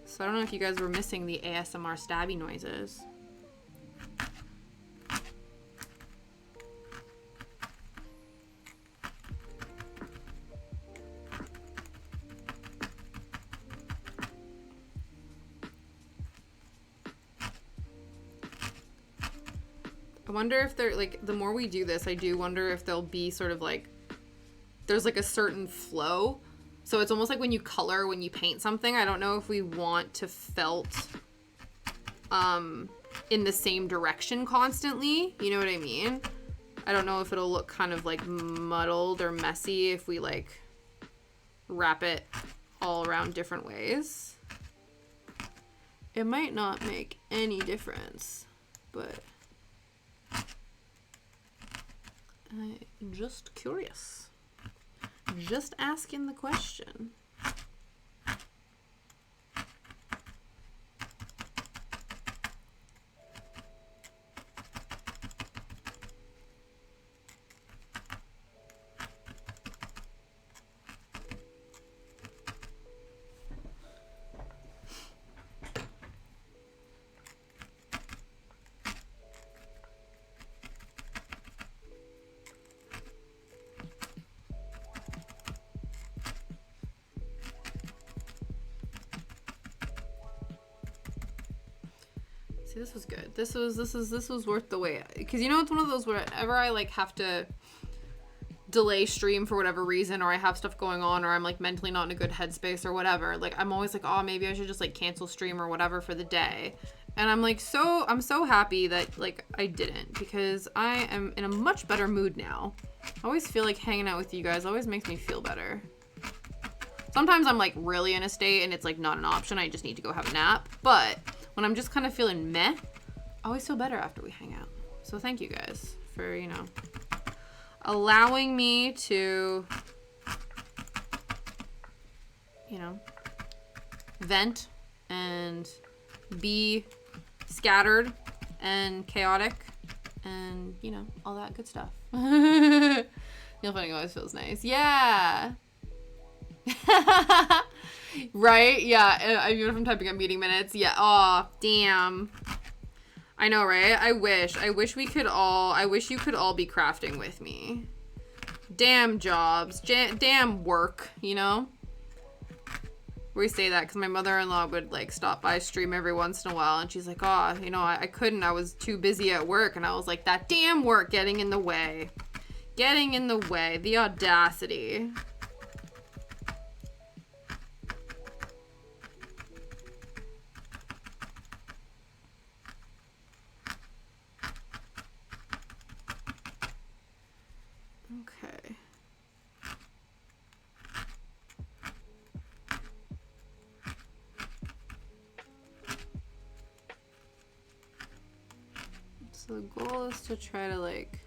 So I don't know if you guys were missing the ASMR stabby noises. I wonder if they're like, the more we do this, I do wonder if there'll be sort of like, there's like a certain flow. So it's almost like when you color, when you paint something, I don't know if we want to felt in the same direction constantly. You know what I mean? I don't know if it'll look kind of like muddled or messy if we like wrap it all around different ways. It might not make any difference, but I'm just curious. Just asking the question. See, this was good. This was worth the wait. Because you know, it's one of those wherever I like have to delay stream for whatever reason, or I have stuff going on, or I'm like mentally not in a good headspace or whatever, like I'm always like, oh, maybe I should just like cancel stream or whatever for the day. And I'm like, I'm so happy that like I didn't, because I am in a much better mood now. I always feel like hanging out with you guys always makes me feel better. Sometimes I'm like really in a state and it's like not an option. I just need to go have a nap. But when I'm just kind of feeling meh, I always feel better after we hang out. So thank you guys for, you know, allowing me to, you know, vent and be scattered and chaotic and, you know, all that good stuff. Neil Funny always feels nice. Yeah. Right? Yeah. Even if I'm typing up meeting minutes. Yeah. Aw, damn. I know, right? I wish you could all be crafting with me. Damn jobs. Damn work, you know? We say that because my mother-in-law would like stop by stream every once in a while, and she's like, oh, you know, I couldn't, I was too busy at work. And I was like, that damn work getting in the way. Getting in the way. The audacity. Okay. So the goal is to try to like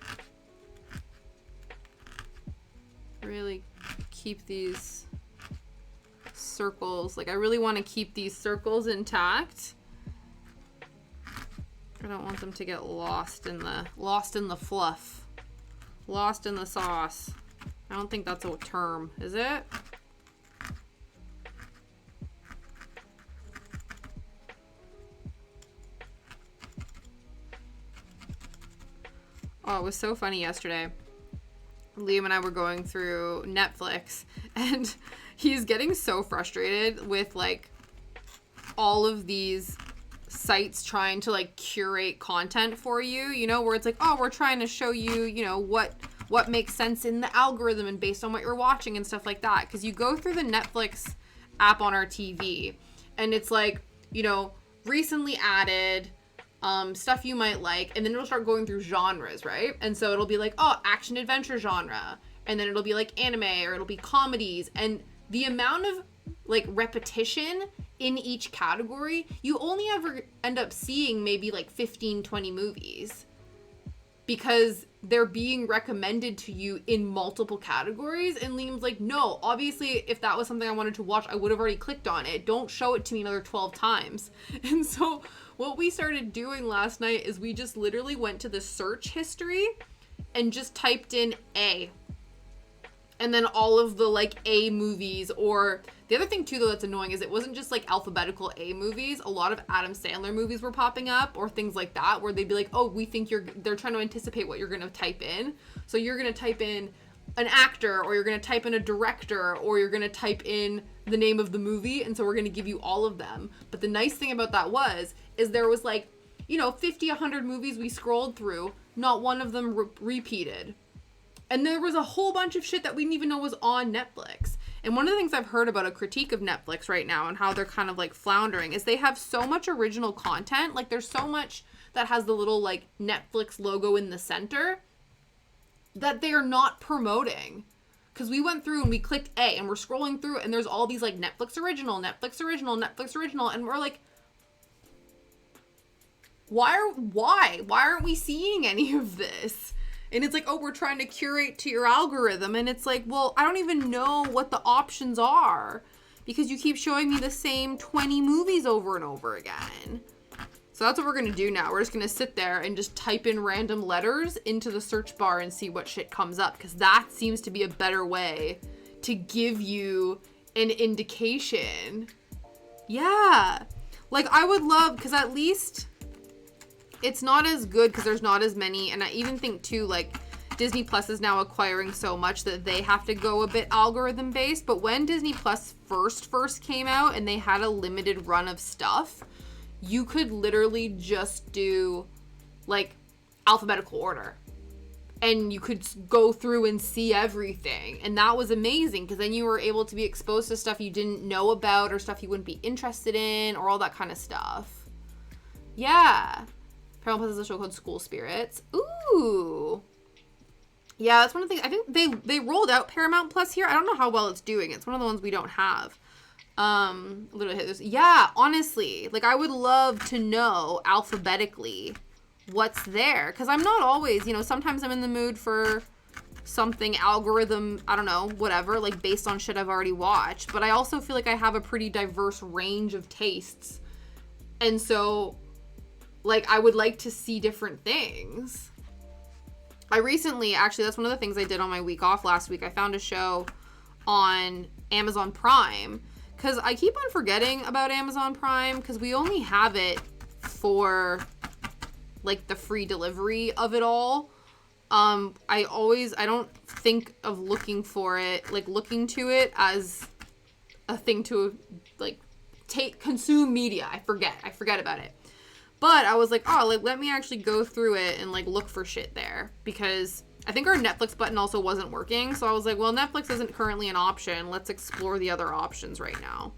really keep these circles, like I really want to keep these circles intact. I don't want them to get lost in the fluff, lost in the sauce. I don't think that's a term, is it? Oh, it was so funny yesterday. Liam and I were going through Netflix, and he's getting so frustrated with, like, all of these sites trying to, like, curate content for you, you know, where it's like, oh, we're trying to show you, you know, what makes sense in the algorithm and based on what you're watching and stuff like that. Because you go through the Netflix app on our TV, and it's like, you know, recently added stuff you might like, and then it'll start going through genres, right? And so it'll be like, oh, action adventure genre, and then it'll be like anime, or it'll be comedies, and the amount of, like, repetition in each category, you only ever end up seeing maybe like 15-20 movies, because they're being recommended to you in multiple categories. And Liam's like, no, obviously if that was something I wanted to watch, I would have already clicked on it. Don't show it to me another 12 times. And so what we started doing last night is we just literally went to the search history and just typed in A. And then all of the, like, A movies. Or the other thing too, though, that's annoying is it wasn't just, like, alphabetical A movies. A lot of Adam Sandler movies were popping up, or things like that, where they'd be like, oh, we think they're trying to anticipate what you're going to type in. So you're going to type in an actor, or you're going to type in a director, or you're going to type in the name of the movie. And so we're going to give you all of them. But the nice thing about that is there was, like, you know, 50, 100 movies we scrolled through. Not one of them repeated. And there was a whole bunch of shit that we didn't even know was on Netflix. And one of the things I've heard about a critique of Netflix right now and how they're kind of, like, floundering is they have so much original content. Like, there's so much that has the little, like, Netflix logo in the center that they are not promoting. Because we went through and we clicked A and we're scrolling through and there's all these, like, Netflix original, Netflix original, Netflix original. And we're like, why aren't we seeing any of this? And it's like, oh, we're trying to curate to your algorithm. And it's like, well, I don't even know what the options are, because you keep showing me the same 20 movies over and over again. So that's what we're going to do now. We're just going to sit there and just type in random letters into the search bar and see what shit comes up. Because that seems to be a better way to give you an indication. Yeah. Like, I would love, because at least it's not as good because there's not as many. And I even think too, like, Disney Plus is now acquiring so much that they have to go a bit algorithm based. But when Disney Plus first came out and they had a limited run of stuff, you could literally just do, like, alphabetical order. And you could go through and see everything. And that was amazing, because then you were able to be exposed to stuff you didn't know about, or stuff you wouldn't be interested in, or all that kind of stuff. Yeah. Paramount Plus has a show called School Spirits. Ooh. Yeah, that's one of the things. I think they rolled out Paramount Plus here. I don't know how well it's doing. It's one of the ones we don't have. Yeah, honestly, like, I would love to know alphabetically what's there, because I'm not always, you know, sometimes I'm in the mood for something algorithm, I don't know, whatever, like, based on shit I've already watched, but I also feel like I have a pretty diverse range of tastes, and so, like, I would like to see different things. I recently, actually, that's one of the things I did on my week off last week. I found a show on Amazon Prime, because I keep on forgetting about Amazon Prime, because we only have it for, like, the free delivery of it all. I don't think of looking to it as a thing to, like, consume media. I forget about it. But I was like, oh, like, let me actually go through it and, like, look for shit there, because I think our Netflix button also wasn't working. So I was like, well, Netflix isn't currently an option. Let's explore the other options right now.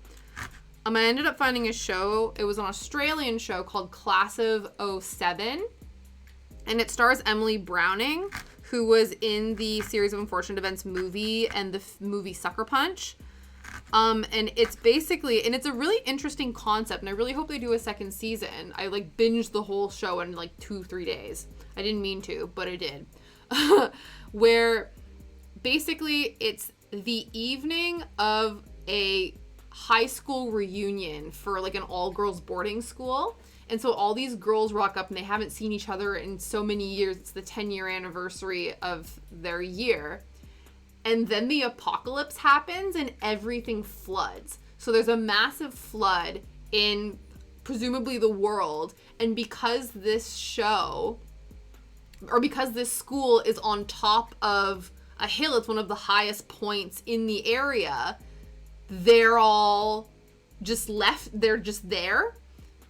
I ended up finding a show. It was an Australian show called Class of '07. And it stars Emily Browning, who was in the Series of Unfortunate Events movie and the movie Sucker Punch. And it's basically, and it's a really interesting concept, and I really hope they do a second season. I, like, binged the whole show in, like, 2-3 days. I didn't mean to, but I did. Where basically it's the evening of a high school reunion for, like, an all-girls boarding school. And so all these girls rock up and they haven't seen each other in so many years. It's the 10-year anniversary of their year. And then the apocalypse happens and everything floods. So there's a massive flood in presumably the world. And because this show because this school is on top of a hill, it's one of the highest points in the area, they're all just they're just there.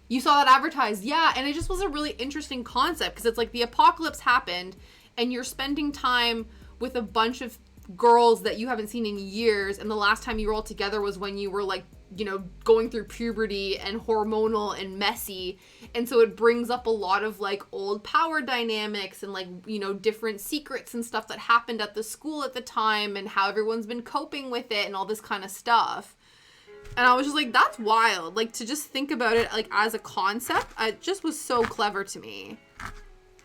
You saw that advertised. Yeah, and it just was a really interesting concept because it's like the apocalypse happened and you're spending time with a bunch of girls that you haven't seen in years, and the last time you were all together was when you were like, you know, going through puberty and hormonal and messy. And so it brings up a lot of like old power dynamics and like, you know, different secrets and stuff that happened at the school at the time and how everyone's been coping with it and all this kind of stuff. And I was just like, that's wild. Like, to just think about it like as a concept, it just was so clever to me.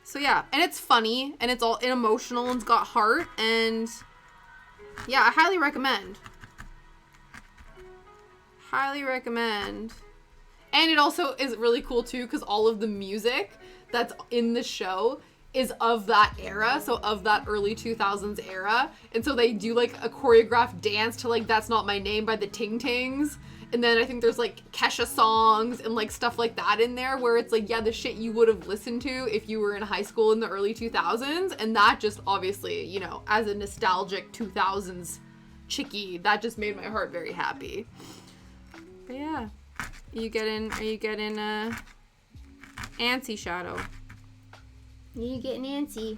So yeah, and it's funny and it's all emotional and it's got heart, and yeah, I highly recommend. Highly recommend. And it also is really cool too because all of the music that's in the show is of that era, so of that early 2000s era. And so they do like a choreographed dance to like That's Not My Name by the Ting Tings. And then I think there's like Kesha songs and like stuff like that in there where it's like, yeah, the shit you would have listened to if you were in high school in the early 2000s. And that just obviously, you know, as a nostalgic 2000s chickie, that just made my heart very happy. But yeah, are you getting antsy, Shadow? You getting antsy?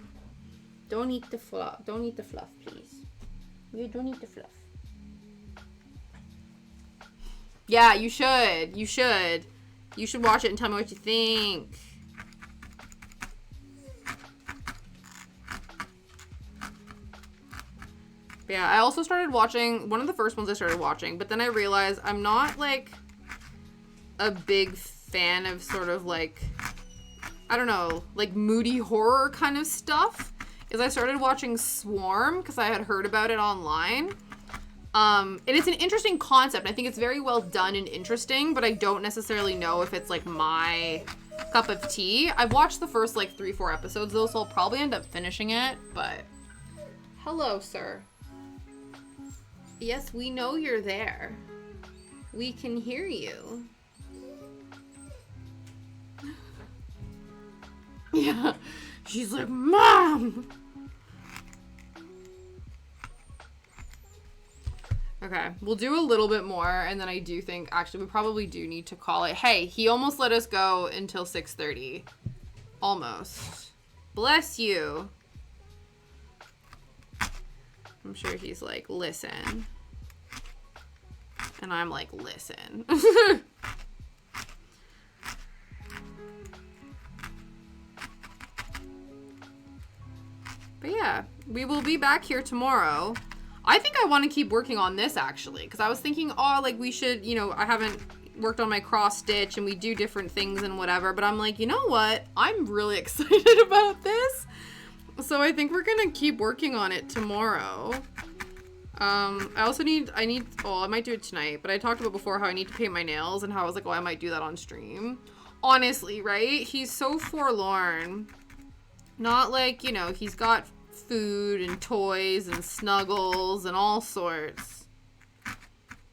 Don't eat the fluff. Don't eat the fluff, please. You don't eat the fluff. Yeah, you should. You should. You should watch it and tell me what you think. But yeah, I also started watching, one of the first ones I started watching, but then I realized I'm not, like, a big fan of sort of, like, I don't know, like, moody horror kind of stuff, is I started watching Swarm, because I had heard about it online. And it's an interesting concept. I think it's very well done and interesting, but I don't necessarily know if it's, like, my cup of tea. I've watched the first, like, 3-4 episodes, though, so I'll probably end up finishing it, but... Hello, sir. Yes, we know you're there. We can hear you. Yeah. She's like, Mom! Okay, we'll do a little bit more, and then I do think, actually, we probably do need to call it. Hey, he almost let us go until 6:30. Almost. Bless you. I'm sure he's like, listen. And I'm like, listen. But yeah, we will be back here tomorrow. I think I want to keep working on this, actually. Because I was thinking, oh, like, we should, you know, I haven't worked on my cross stitch and we do different things and whatever. But I'm like, you know what? I'm really excited about this. So I think we're gonna keep working on it tomorrow. I might do it tonight, but I talked about before how I need to paint my nails and how I was like, oh, I might do that on stream. Honestly, right? He's so forlorn. Not like, you know, he's got food and toys and snuggles and all sorts.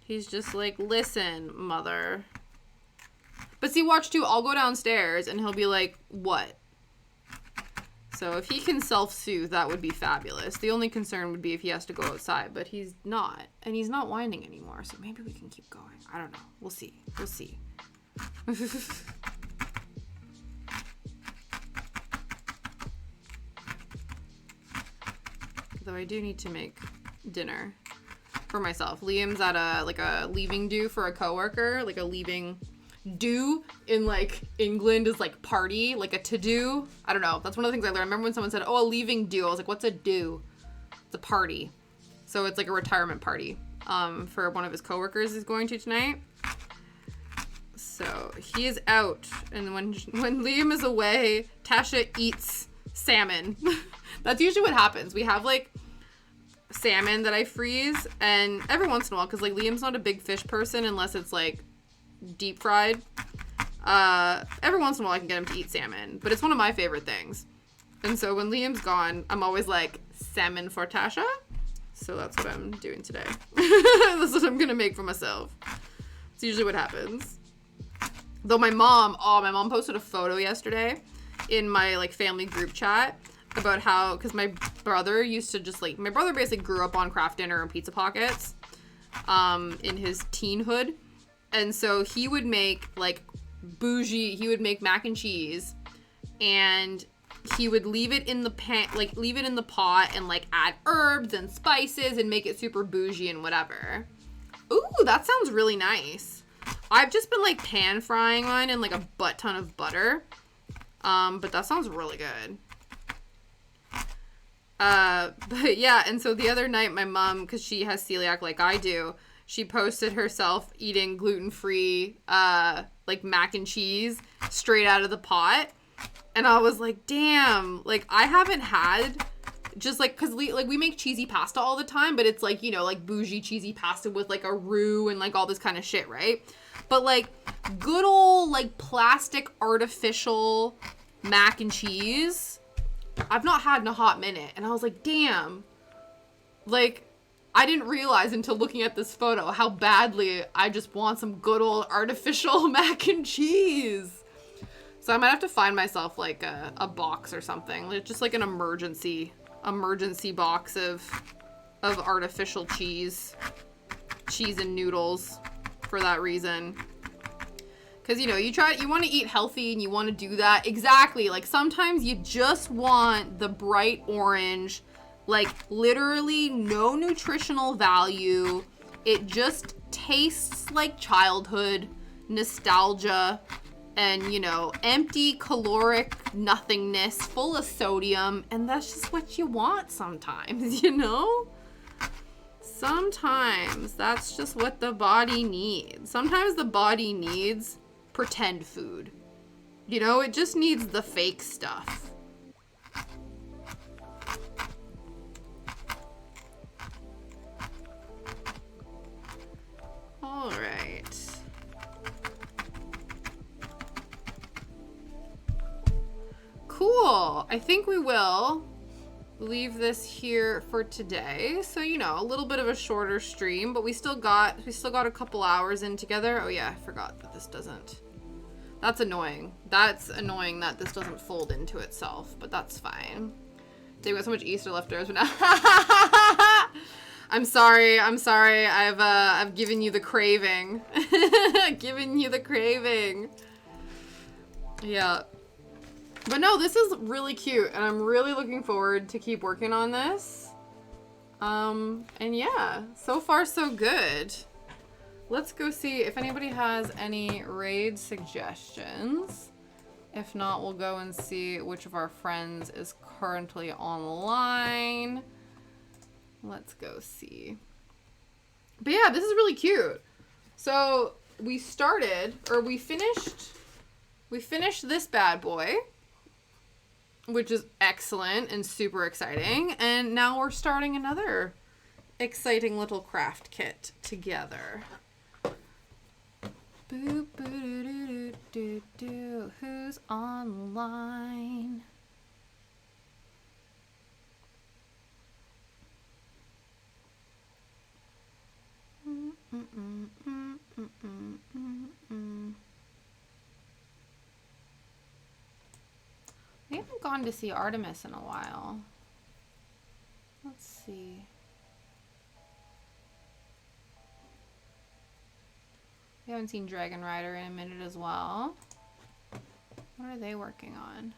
He's just like, listen, mother. But see, watch too, I'll go downstairs and he'll be like, what? So if he can self-soothe, that would be fabulous. The only concern would be if he has to go outside, but he's not. And he's not whining anymore, so maybe we can keep going. I don't know. We'll see. We'll see. Though I do need to make dinner for myself. Liam's at a leaving do for a coworker, like a leaving do in like England is like party, like a to-do. I don't know. That's one of the things I learned. I remember when someone said, oh, a leaving do. I was like, what's a do? It's a party. So it's like a retirement party for one of his coworkers is going to tonight. So he is out. And when Liam is away, Tasha eats salmon. That's usually what happens. We have like salmon that I freeze, and every once in a while, because like Liam's not a big fish person unless it's like deep fried. Every once in a while I can get him to eat salmon, but it's one of my favorite things. And so when Liam's gone, I'm always like, salmon for Tasha. So that's what I'm doing today. That's what I'm gonna make for myself. It's usually what happens. Though my mom posted a photo yesterday in my like family group chat about how, because my brother used to just like, my brother basically grew up on Kraft Dinner and Pizza Pockets in his teenhood. And so he would make like bougie, he would make mac and cheese, and he would leave it in the pan, like leave it in the pot and like add herbs and spices and make it super bougie and whatever. Ooh, that sounds really nice. I've just been like pan frying mine in like a butt ton of butter. But that sounds really good. But yeah, and so the other night my mom, because she has celiac like I do, she posted herself eating gluten-free like mac and cheese straight out of the pot. And I was like, damn, like I haven't had just like, cause we make cheesy pasta all the time, but it's like, you know, like bougie cheesy pasta with like a roux and like all this kind of shit, right? But like good old like plastic artificial mac and cheese, I've not had in a hot minute. And I was like, damn, like I didn't realize until looking at this photo how badly I just want some good old artificial mac and cheese. So I might have to find myself like a box or something, like just like an emergency box of artificial cheese and noodles for that reason. Because, you know, you want to eat healthy and you want to do that. Exactly. Like sometimes you just want the bright orange, like literally no nutritional value. It just tastes like childhood nostalgia. And, you know, empty caloric nothingness, full of sodium. And that's just what you want sometimes, you know? Sometimes that's just what the body needs. Sometimes the body needs pretend food. You know, it just needs the fake stuff. All right. Cool. I think we will leave this here for today. So, you know, a little bit of a shorter stream, but we still got a couple hours in together. Oh yeah, I forgot that this doesn't. That's annoying. That's annoying that this doesn't fold into itself, but that's fine. They've got so much Easter leftovers now. I'm sorry. I've given you the craving. Given you the craving. Yeah. But no, this is really cute, and I'm really looking forward to keep working on this. And yeah, so far so good. Let's go see if anybody has any raid suggestions. If not, we'll go and see which of our friends is currently online. Let's go see. But yeah, this is really cute. So we finished this bad boy, which is excellent and super exciting. And now we're starting another exciting little craft kit together. Boop, boo, doo, doo, doo. Who's online? We haven't gone to see Artemis in a while. Let's see. We haven't seen Dragon Rider in a minute as well. What are they working on?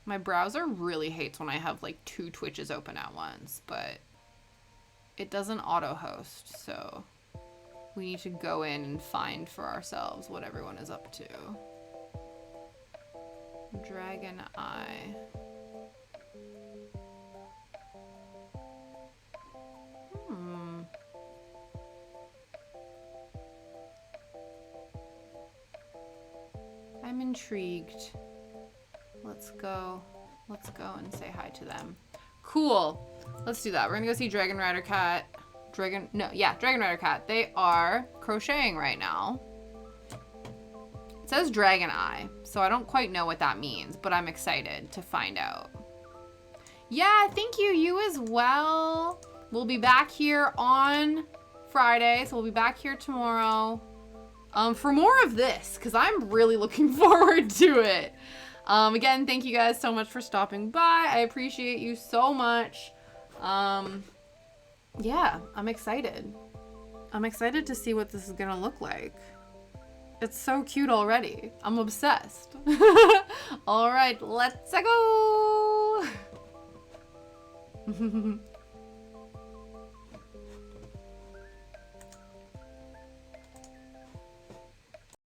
My browser really hates when I have like 2 Twitches open at once, but it doesn't auto-host, so we need to go in and find for ourselves what everyone is up to. Dragon Eye. I'm intrigued. Let's go and say hi to them. Cool. Let's do that. We're gonna go see Dragon Rider Cat. Dragon Rider Cat. They are crocheting right now. It says Dragon Eye, so I don't quite know what that means, but I'm excited to find out. Yeah, thank you. You as well. We'll be back here on Friday, so we'll be back here tomorrow. for more of this, because I'm really looking forward to it. Again, thank you guys so much for stopping by. I appreciate you so much. Yeah, I'm excited. I'm excited to see what this is gonna look like. It's so cute already. I'm obsessed. All right, let's go.